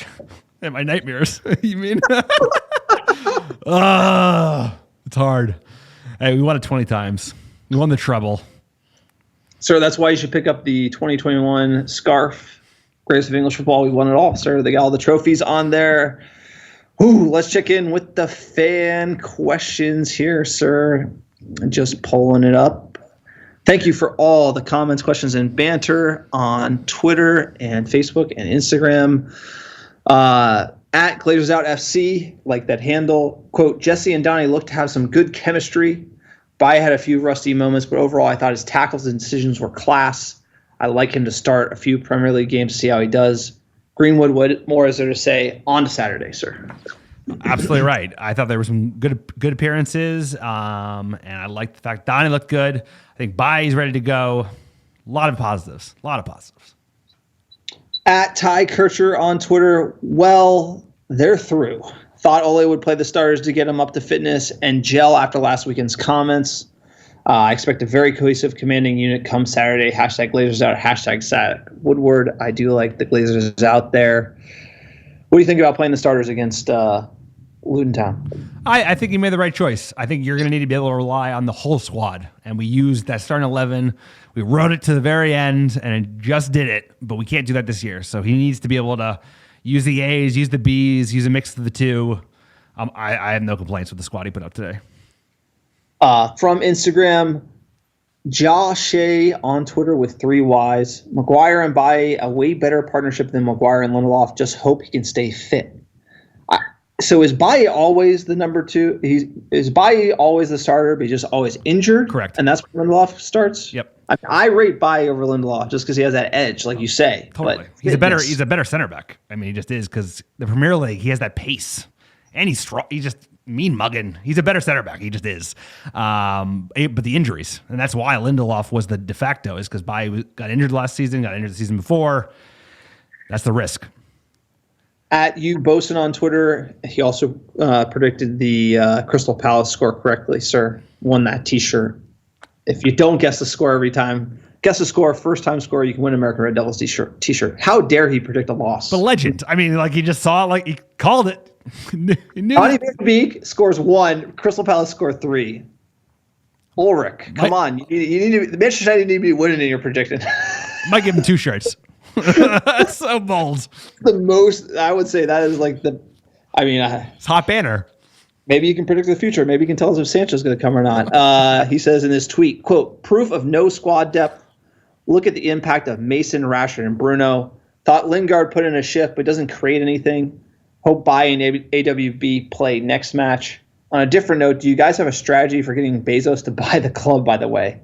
In my nightmares. You mean? It's hard. Hey, we won it 20 times. We won the treble. Sir, that's why you should pick up the 2021 scarf. Greatest of English football. We won it all, sir. They got all the trophies on there. Ooh, let's check in with the fan questions here, sir. Just pulling it up. Thank you for all the comments, questions, and banter on Twitter and Facebook and Instagram. At Glazers Out FC, like that handle. Quote, Jesse and Donnie look to have some good chemistry. Baye had a few rusty moments, but overall I thought his tackles and decisions were class. I like him to start a few Premier League games to see how he does. Greenwood, what more is there to say? On to Saturday, sir. Absolutely right. I thought there were some good appearances, and I liked the fact Donnie looked good. I think Baye's ready to go. A lot of positives. At Ty Kircher on Twitter, well, they're through. Thought Ole would play the starters to get him up to fitness and gel after last weekend's comments. I expect a very cohesive commanding unit come Saturday. Hashtag Glazers out. Hashtag Sat Woodward. I do like the Glazers out there. What do you think about playing the starters against Luton Town? I think you made the right choice. I think you're going to need to be able to rely on the whole squad. And we used that starting 11. We wrote it to the very end and it just did it. But we can't do that this year. So he needs to be able to use the A's, use the B's, use a mix of the two. I have no complaints with the squad he put up today. From Instagram, Josh Shea on Twitter with 3 Ys. Maguire and Baye, a way better partnership than Maguire and Lindelof. Just hope he can stay fit. So is Baye always the number 2? Is Baye always the starter, but he's just always injured? Correct. And that's when Lindelof starts? Yep. I rate Baye over Lindelof just because he has that edge, like you say. Totally. But He's a better center back. I mean, he just is because the Premier League, he has that pace. And he's strong. He's just mean mugging. He's a better center back. He just is. But the injuries, and that's why Lindelof was the de facto, is because Baye got injured last season, got injured the season before. That's the risk. At you, Bosun on Twitter, he also predicted the Crystal Palace score correctly, sir. Won that T-shirt. If you don't guess the score every time, guess the score, first time score, you can win American Red Devils T-shirt. How dare he predict a loss? The legend. I mean, like he just saw it, like he called it. He knew Donnie Van de Beek scores 1, Crystal Palace score 3. Ulrich, come on. You need to, the Manchester United need to be winning in your prediction. Might give him 2 shirts. That's so bold. The most, I would say that is like it's hot banner. Maybe you can predict the future. Maybe you can tell us if Sancho's going to come or not. He says in this tweet, quote, proof of no squad depth. Look at the impact of Mason, Rashford, and Bruno. Thought Lingard put in a shift, but doesn't create anything. Hope Baye and AWB play next match. On a different note, do you guys have a strategy for getting Bezos to buy the club, by the way?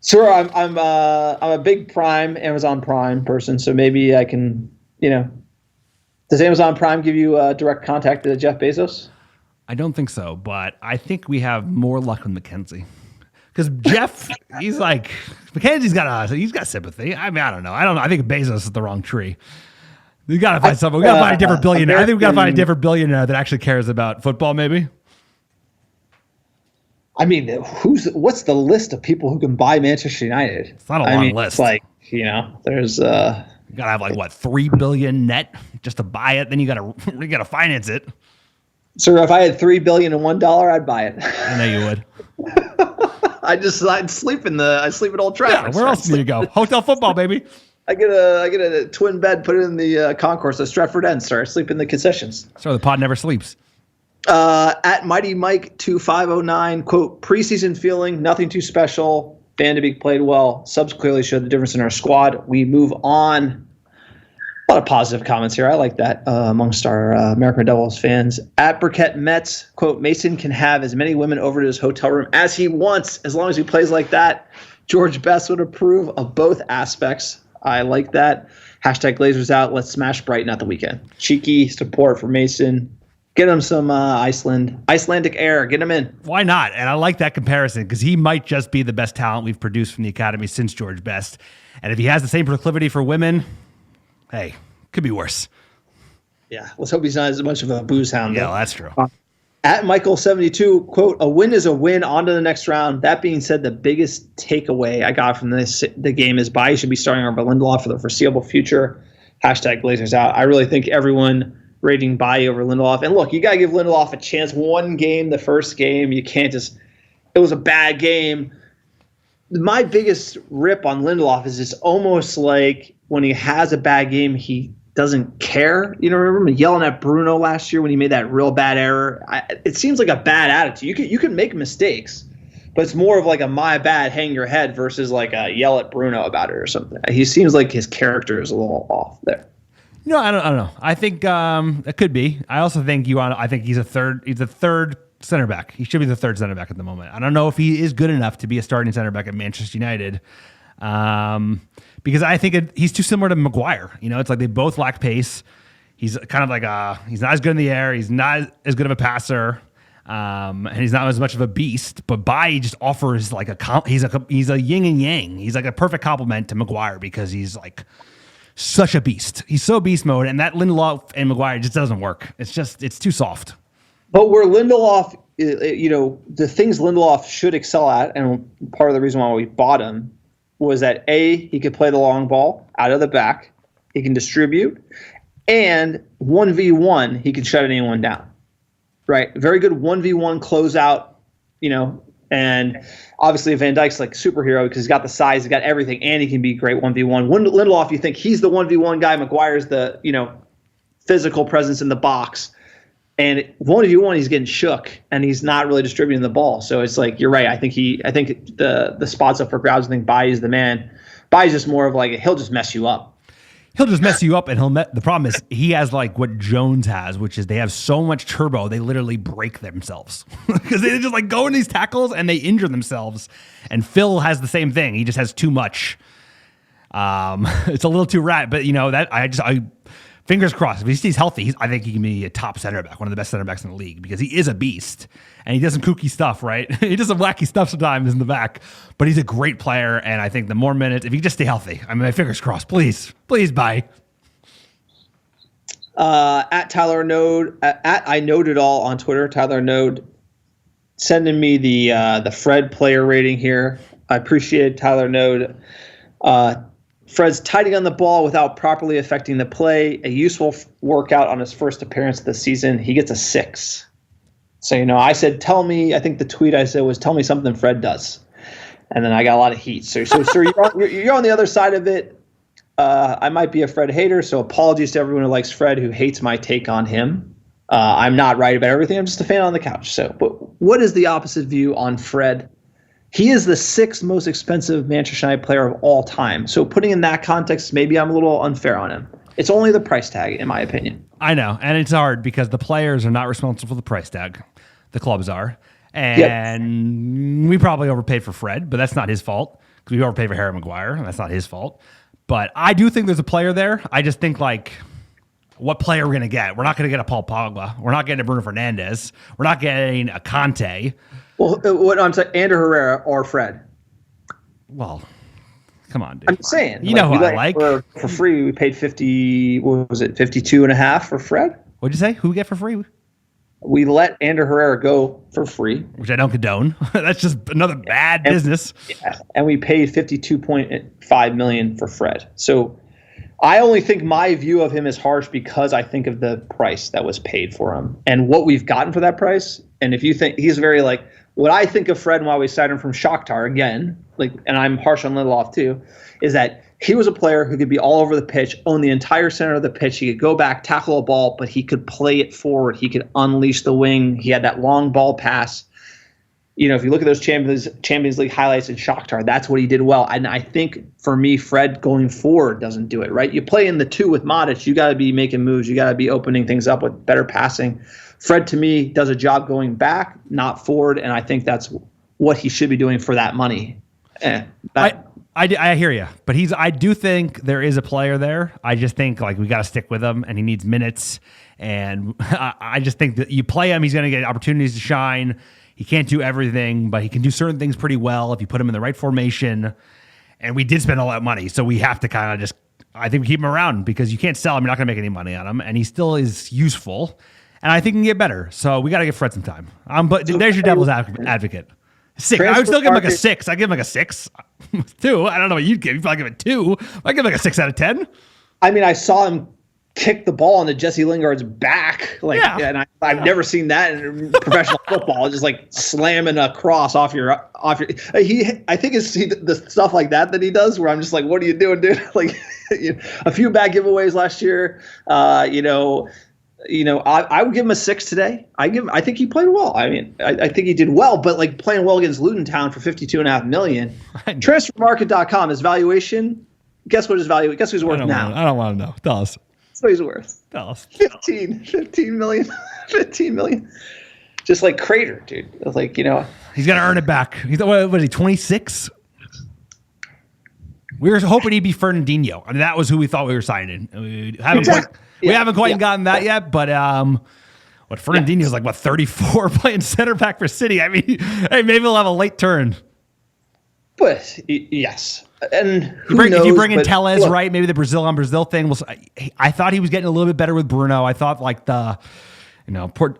Sir, I'm a big Amazon Prime person, so maybe I can, does Amazon Prime give you direct contact to Jeff Bezos? I don't think so, but I think we have more luck with McKenzie. Because Jeff, he's like, Mackenzie's got sympathy. I mean, I don't know. I think Bezos is the wrong tree. We got to find someone. We got to find a different billionaire. I think we got to find a different billionaire that actually cares about football, maybe. I mean, what's the list of people who can buy Manchester United? It's not a long list. It's like, there's you gotta have like what, $3 billion net just to buy it. Then you gotta finance it. So if I had $3 billion and $1, I'd buy it. I know you would. I'd sleep at Old Trafford. Yeah, where else do you go? Hotel football, baby. I get a twin bed, put it in the concourse of Stratford End, sir. I sleep in the concessions. So the pod never sleeps. At Mighty Mike 2509, quote, preseason feeling, nothing too special. Van de Beek played well. Subs clearly showed the difference in our squad. We move on. A lot of positive comments here. I like that amongst our American Red Devils fans. At Burkett Mets, quote, Mason can have as many women over to his hotel room as he wants, as long as he plays like that. George Best would approve of both aspects. I like that. Hashtag Glazers out. Let's smash Brighton at the weekend. Cheeky support for Mason. Get him some Icelandic air. Get him in. Why not? And I like that comparison because he might just be the best talent we've produced from the academy since George Best. And if he has the same proclivity for women, hey, could be worse. Yeah, let's hope he's not as much of a booze hound. Yeah, well, that's true. At Michael72, quote, a win is a win, on to the next round. That being said, the biggest takeaway I got from the game is Bailly should be starting over Lindelof for the foreseeable future. Hashtag Blazers out. I really think everyone rating Bailly over Lindelof. And look, you got to give Lindelof a chance. One game, the first game, you can't just – it was a bad game. My biggest rip on Lindelof is it's almost like when he has a bad game, he doesn't care. You know, remember him yelling at Bruno last year when he made that real bad error? It seems like a bad attitude. You can make mistakes, but it's more of like a my bad, hang your head versus like a yell at Bruno about it or something. He seems like his character is a little off there. No, I don't know. I think it could be. I also think I think he's a third center back. He should be the third center back at the moment. I don't know if he is good enough to be a starting center back at Manchester United. Because I think he's too similar to Maguire. You know, it's like they both lack pace. He's kind of like he's not as good in the air. He's not as good of a passer. And he's not as much of a beast, but Bailly just offers like he's a yin and yang. He's like a perfect complement to Maguire because he's like such a beast. He's so beast mode, and that Lindelof and Maguire just doesn't work. It's too soft. But where Lindelof, the things Lindelof should excel at, and part of the reason why we bought him was that he could play the long ball out of the back, he can distribute, and 1v1 he can shut anyone down. Right, very good 1v1 closeout, and obviously Van Dijk's like superhero because he's got the size, he's got everything, and he can be great 1v1. Lindelof, you think he's the 1v1 guy, Maguire's the physical presence in the box, and 1v1 he's getting shook and he's not really distributing the ball. So it's like you're right. I think the spots up for grabs. I think Bailly's the man. Bailly's just more of like he'll just mess you up. He'll just mess you up, and the problem is he has like what Jones has, which is they have so much turbo they literally break themselves because they just like go in these tackles and they injure themselves. And Phil has the same thing; he just has too much. It's a little too rat, but I fingers crossed. If he stays healthy, I think he can be a top center back, one of the best center backs in the league because he is a beast and he does some kooky stuff, right? He does some wacky stuff sometimes in the back, but he's a great player. And I think the more minutes, if he can just stay healthy, my fingers crossed, please, bye. At Tyler Node, at I Node It All on Twitter, Tyler Node sending me the Fred player rating here. I appreciate Tyler Node. Fred's tighting on the ball without properly affecting the play. A useful workout on his first appearance of the season. He gets a 6. So, I said, I think the tweet I said was, tell me something Fred does. And then I got a lot of heat. So you're on the other side of it. I might be a Fred hater, so apologies to everyone who likes Fred who hates my take on him. I'm not right about everything. I'm just a fan on the couch. So, but what is the opposite view on Fred? He is the 6th most expensive Manchester United player of all time. So putting in that context, maybe I'm a little unfair on him. It's only the price tag, in my opinion. I know, and it's hard because the players are not responsible for the price tag. The clubs are. And we probably overpaid for Fred, but that's not his fault because we overpaid for Harry Maguire, and that's not his fault. But I do think there's a player there. I just think, what player we're going to get? We're not going to get a Paul Pogba. We're not getting a Bruno Fernandes. We're not getting a Conte. Well, what I'm saying, Ander Herrera or Fred. Well, come on, dude. I'm saying. You know who we I like. For free, we paid 50, what was it, 52.5 for Fred? What'd you say? Who we get for free? We let Ander Herrera go for free. Which I don't condone. That's just another bad business. Yeah, and we paid $52.5 million for Fred. So I only think my view of him is harsh because I think of the price that was paid for him and what we've gotten for that price. And if you think he's very like what I think of Fred and why we signed him from Shakhtar again, like, and I'm harsh on Lindelof too, is that he was a player who could be all over the pitch, own the entire center of the pitch. He could go back, tackle a ball, but he could play it forward. He could unleash the wing. He had that long ball pass. You know, if you look at those Champions League highlights in Shakhtar, that's what he did well. And I think for me, Fred going forward doesn't do it, right? You play in the two with Modic, you got to be making moves. You got to be opening things up with better passing. Fred, to me, does a job going back, not forward. And I think that's what he should be doing for that money. I hear you, but I do think there is a player there. I just think like we got to stick with him, and he needs minutes. And I just think that you play him, he's going to get opportunities to shine. He can't do everything, but he can do certain things pretty well if you put him in the right formation. And we did spend all that money, so we have to kind of just, I think we keep him around because you can't sell him. You're not going to make any money on him, and he still is useful. And I think he can get better. So we got to give Fred some time. But there's your devil's advocate. 6. I would still give him like a 6. I give him like a 6. 2. I don't know what you'd give. You'd probably give it 2. I give him like a 6 out of 10. I mean, I sayour him kick the ball into Jesse Lingard's back. And I've never seen that in professional football. Just like slamming a cross off your. I think it's the stuff like that he does where I'm just like, what are you doing, dude? Like, a few bad giveaways last year. I would give him a 6 today. I think he played well. I mean, I think he did well, but like playing well against Luton Town for $52.5 million. Transfermarket.com, his valuation. Guess what his value? Guess what he's worth now? I don't want to know. Tell us. That's what he's worth. Tell us. 15 million. 15 million. Just like Crater, dude. Like, he's got to earn it back. What is he, 26? We were hoping he'd be Fernandinho. I mean, that was who we thought we were signing. We haven't quite gotten that yet, but Fernandinho's like 34 playing center back for City. I mean, hey, maybe we'll have a late turn. But yes, and if you bring in Tellez, right? Maybe the Brazil on Brazil thing. I thought he was getting a little bit better with Bruno. I thought like the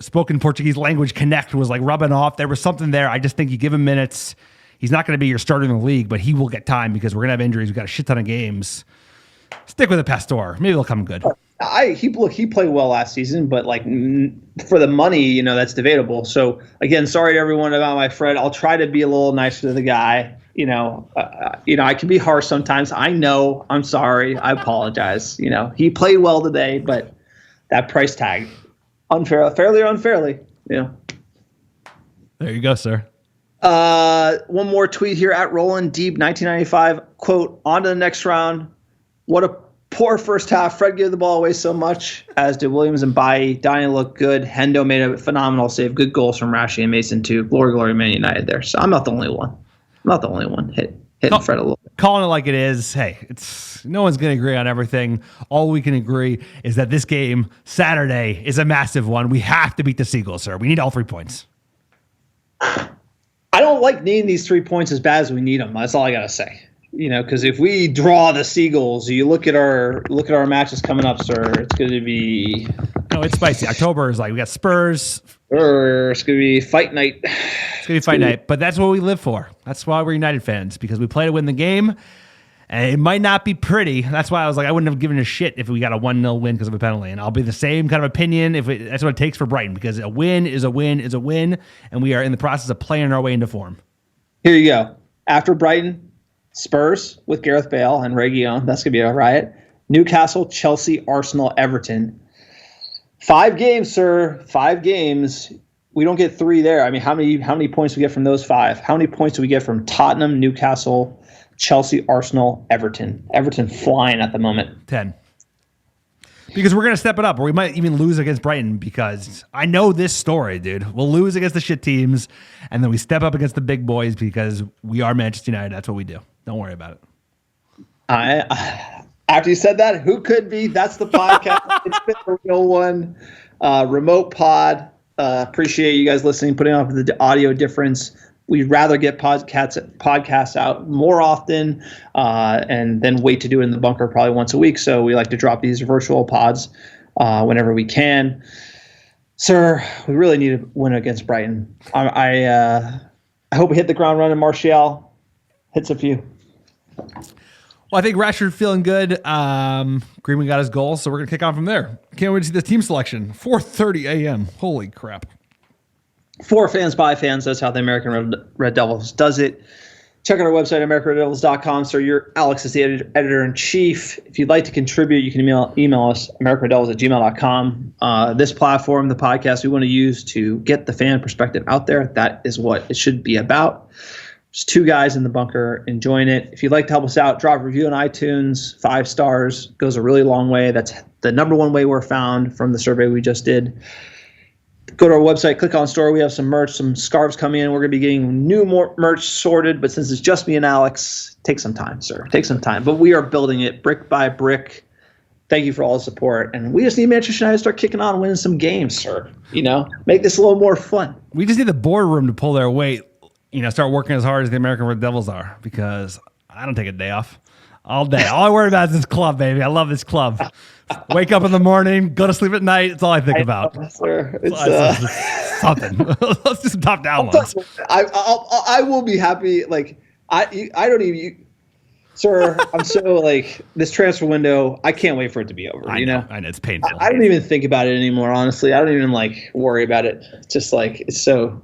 spoken Portuguese language connect was like rubbing off. There was something there. I just think you give him minutes. He's not going to be your starter in the league, but he will get time because we're going to have injuries. We've got a shit ton of games. Stick with the Pastor. Maybe they'll come good. He played well last season, but like for the money, that's debatable. So again, sorry to everyone about my Fred. I'll try to be a little nicer to the guy. I can be harsh sometimes. I know. I'm sorry. I apologize. He played well today, but that price tag, fairly or unfairly. There you go, sir. One more tweet here at Roland Deep 1995. Quote, on to the next round. What a poor first half. Fred gave the ball away so much, as did Williams and Bailly. Donnie looked good. Hendo made a phenomenal save. Good goals from Rashi and Mason too. Glory, Man United there. So I'm not the only one. Hitting Fred a little bit. Calling it like it is. Hey, no one's going to agree on everything. All we can agree is that this game, Saturday, is a massive one. We have to beat the Seagulls, sir. We need all 3 points. I don't like needing these 3 points as bad as we need them. That's all I got to say. Because if we draw the Seagulls, you look at our matches coming up, sir. It's going to be. No, it's spicy. October is like we got Spurs. It's going to be fight night. It's going to be fight night, but that's what we live for. That's why we're United fans, because we play to win the game, and it might not be pretty. That's why I was like, I wouldn't have given a shit if we got a 1-0 win because of a penalty, and I'll be the same kind of opinion that's what it takes for Brighton, because a win is a win is a win, and we are in the process of playing our way into form. Here you go. After Brighton, Spurs with Gareth Bale and Reguilon. That's going to be a riot. Newcastle, Chelsea, Arsenal, Everton. 5 games, sir. 5 games. We don't get 3 there. I mean, how many points do we get from those 5? How many points do we get from Tottenham, Newcastle, Chelsea, Arsenal, Everton? Everton flying at the moment. 10. Because we're going to step it up, or we might even lose against Brighton, because I know this story, dude. We'll lose against the shit teams, and then we step up against the big boys because we are Manchester United. That's what we do. Don't worry about it. After you said that, who could be? That's the podcast. It's been a real one. Remote pod. Appreciate you guys listening, putting up with the audio difference. We'd rather get podcasts out more often and then wait to do it in the bunker probably once a week. So we like to drop these virtual pods whenever we can. Sir, we really need to win against Brighton. I hope we hit the ground running. Martial hits a few. Well, I think Rashford feeling good. Greenwood got his goal, so we're going to kick on from there. Can't wait to see the team selection. 4:30 a.m. Holy crap. For fans, by fans. That's how the American Red Devils does it. Check out our website, americanreddevils.com. Sir, Alex is the editor-in-chief. If you'd like to contribute, you can email us, americanreddevils@gmail.com. This platform, the podcast, we want to use to get the fan perspective out there. That is what it should be about. There's two guys in the bunker enjoying it. If you'd like to help us out, drop a review on iTunes. 5 stars goes a really long way. That's the number one way we're found from the survey we just did. Go to our website, click on store. We have some merch, some scarves coming in. We're going to be getting more merch sorted, but since it's just me and Alex, take some time, sir. Take some time. But we are building it brick by brick. Thank you for all the support. And we just need Manchester United to start kicking on and winning some games, sir. Make this a little more fun. We just need the boardroom to pull their weight, start working as hard as the American Red Devils are, because I don't take a day off all day. All I worry about is this club, baby. I love this club. Wake up in the morning, go to sleep at night. It's all I think about. Sir, something. Let's do some top downloads. I will be happy. Like I don't even. Sir, I'm so this transfer window. I can't wait for it to be over. I know it's painful. I don't even think about it anymore. Honestly, I don't even worry about it. Just it's so.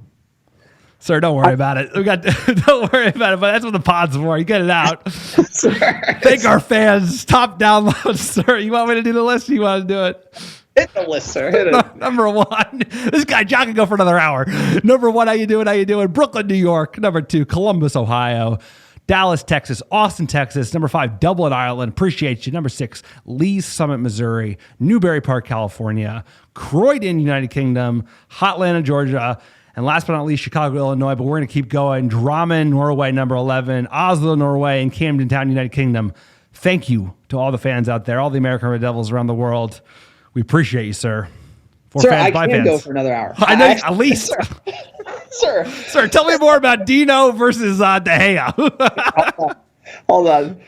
Sir, don't worry about it. Don't worry about it. But that's what the pod's for. You get it out. Thank our fans. Top downloads, sir. You want me to do the list? Or you want to do it? Hit the list, sir. Hit it. Number 1. This guy John can go for another hour. Number 1, how you doing? How you doing? Brooklyn, New York. Number 2, Columbus, Ohio. Dallas, Texas. Austin, Texas. Number 5, Dublin, Ireland. Appreciate you. Number 6, Lee's Summit, Missouri. Newberry Park, California. Croydon, United Kingdom. Hotlanta, Georgia. And last but not least, Chicago, Illinois, but we're going to keep going. Drammen, Norway, number 11. Oslo, Norway, and Camden Town, United Kingdom. Thank you to all the fans out there, all the American Red Devils around the world. We appreciate you, sir. Sir, I can go for another hour. I know, at least. Sir, tell me more about Dino versus De Gea. Hold on.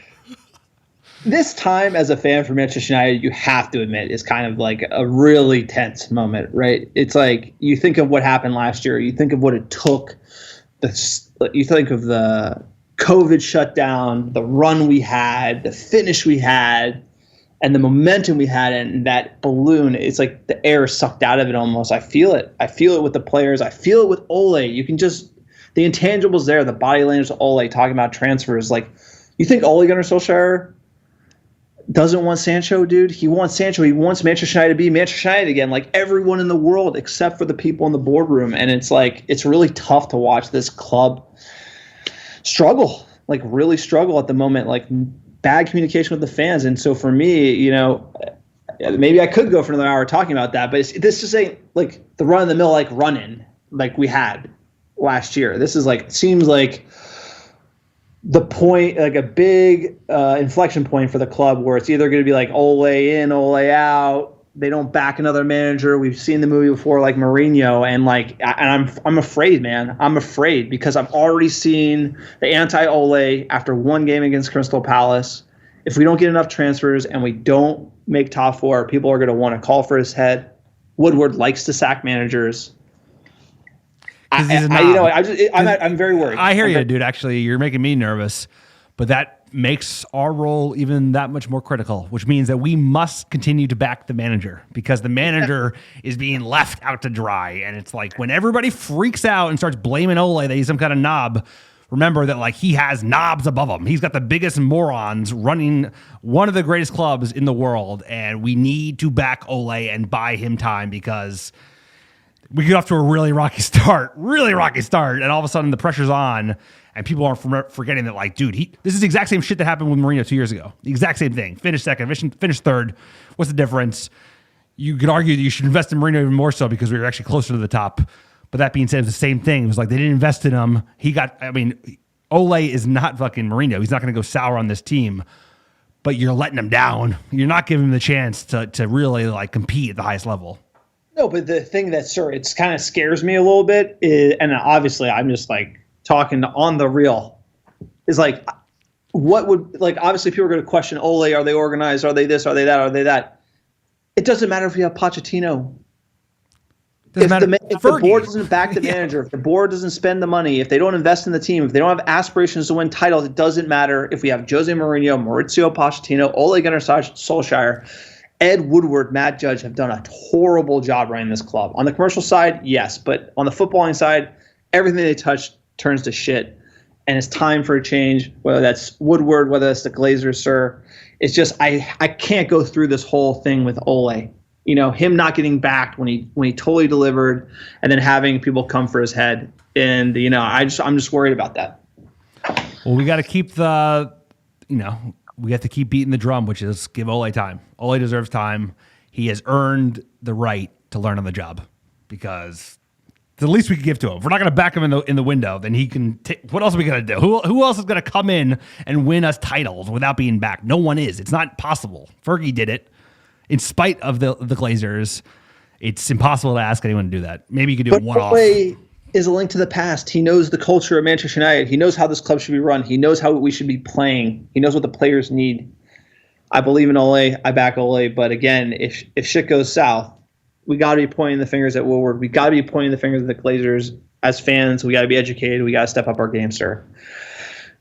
This time, as a fan for Manchester United, you have to admit is kind of a really tense moment, right? It's you think of what happened last year. You think of what it took. You think of the COVID shutdown, the run we had, the finish we had, and the momentum we had, and that balloon. It's the air sucked out of it almost. I feel it. I feel it with the players. I feel it with Ole. You can just the intangibles there. The body language of Ole talking about transfers. You think Ole Gunnar Solskjaer doesn't want Sancho, dude? He wants Sancho. He wants Manchester United to be Manchester United again, everyone in the world except for the people in the boardroom. And it's it's really tough to watch this club struggle, really struggle at the moment, bad communication with the fans. And so for me, maybe I could go for another hour talking about that, but this just ain't the run of the mill run-in we had last year. This is seems the point, a big inflection point for the club where it's either going to be Ole in, Ole out. They don't back another manager. We've seen the movie before, Mourinho, and I'm afraid, man. I'm afraid because I've already seen the anti-Ole after one game against Crystal Palace. If we don't get enough transfers and we don't make top 4, people are going to want to call for his head. Woodward likes to sack managers. I'm very worried. I hear you, dude. Actually, you're making me nervous, but that makes our role even that much more critical, which means that we must continue to back the manager because the manager is being left out to dry. And it's when everybody freaks out and starts blaming Ole that he's some kind of knob, remember that he has knobs above him. He's got the biggest morons running one of the greatest clubs in the world, and we need to back Ole and buy him time because we get off to a really rocky start, and all of a sudden the pressure's on, and people aren't forgetting that, dude, this is the exact same shit that happened with Mourinho 2 years ago. The exact same thing. Finished second, finished third. What's the difference? You could argue that you should invest in Mourinho even more so because we were actually closer to the top. But that being said, it's the same thing. It was they didn't invest in him. Ole is not fucking Mourinho. He's not going to go sour on this team. But you're letting him down. You're not giving him the chance to really compete at the highest level. No, but the thing that, sir, it's kind of scares me a little bit, and obviously I'm just like talking on the real, is like, what would, like, obviously people are going to question Ole, are they organized? Are they this? Are they that? Are they that? It doesn't matter if we have Pochettino. If the board doesn't back the manager, if the board doesn't spend the money, if they don't invest in the team, if they don't have aspirations to win titles, it doesn't matter if we have Jose Mourinho, Maurizio Pochettino, Ole Gunnar Solskjaer, Ed Woodward, Matt Judge have done a horrible job running this club. On the commercial side, yes, but on the footballing side, everything they touch turns to shit. And it's time for a change, whether that's Woodward, whether that's the Glazers, sir. It's just I can't go through this whole thing with Ole. You know, him not getting backed when he totally delivered, and then having people come for his head. And, you know, I'm just worried about that. Well, we got to keep we have to keep beating the drum, which is give Ole time. Ole deserves time. He has earned the right to learn on the job, because it's the least we can give to him. If we're not going to back him in the window, then he can what else are we going to do? Who else is going to come in and win us titles without being backed? No one is. It's not possible. Fergie did it. In spite of the Glazers, it's impossible to ask anyone to do that. Maybe you could do it one-off. Ole is a link to the past. He knows the culture of Manchester United. He knows how this club should be run. He knows how we should be playing. He knows what the players need. I believe in Ole. I back Ole. But again, if shit goes south, we got to be pointing the fingers at Woodward. We got to be pointing the fingers at the Glazers. As fans, we got to be educated. We got to step up our game, sir.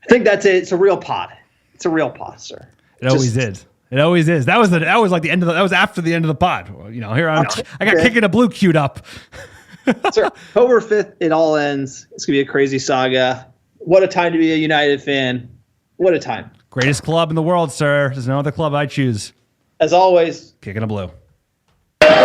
I think that's it. It's a real pod. It's a real pod, sir. It always is. It always is. That was like the end of that was after the end of the pod. You know, here I got Kicking a Blue queued up. Sir, October 5th, it all ends. It's gonna be a crazy saga. What a time to be a United fan. What a time. Greatest club in the world, sir. There's no other club I'd choose. As always, Kicking a Blue. Kicking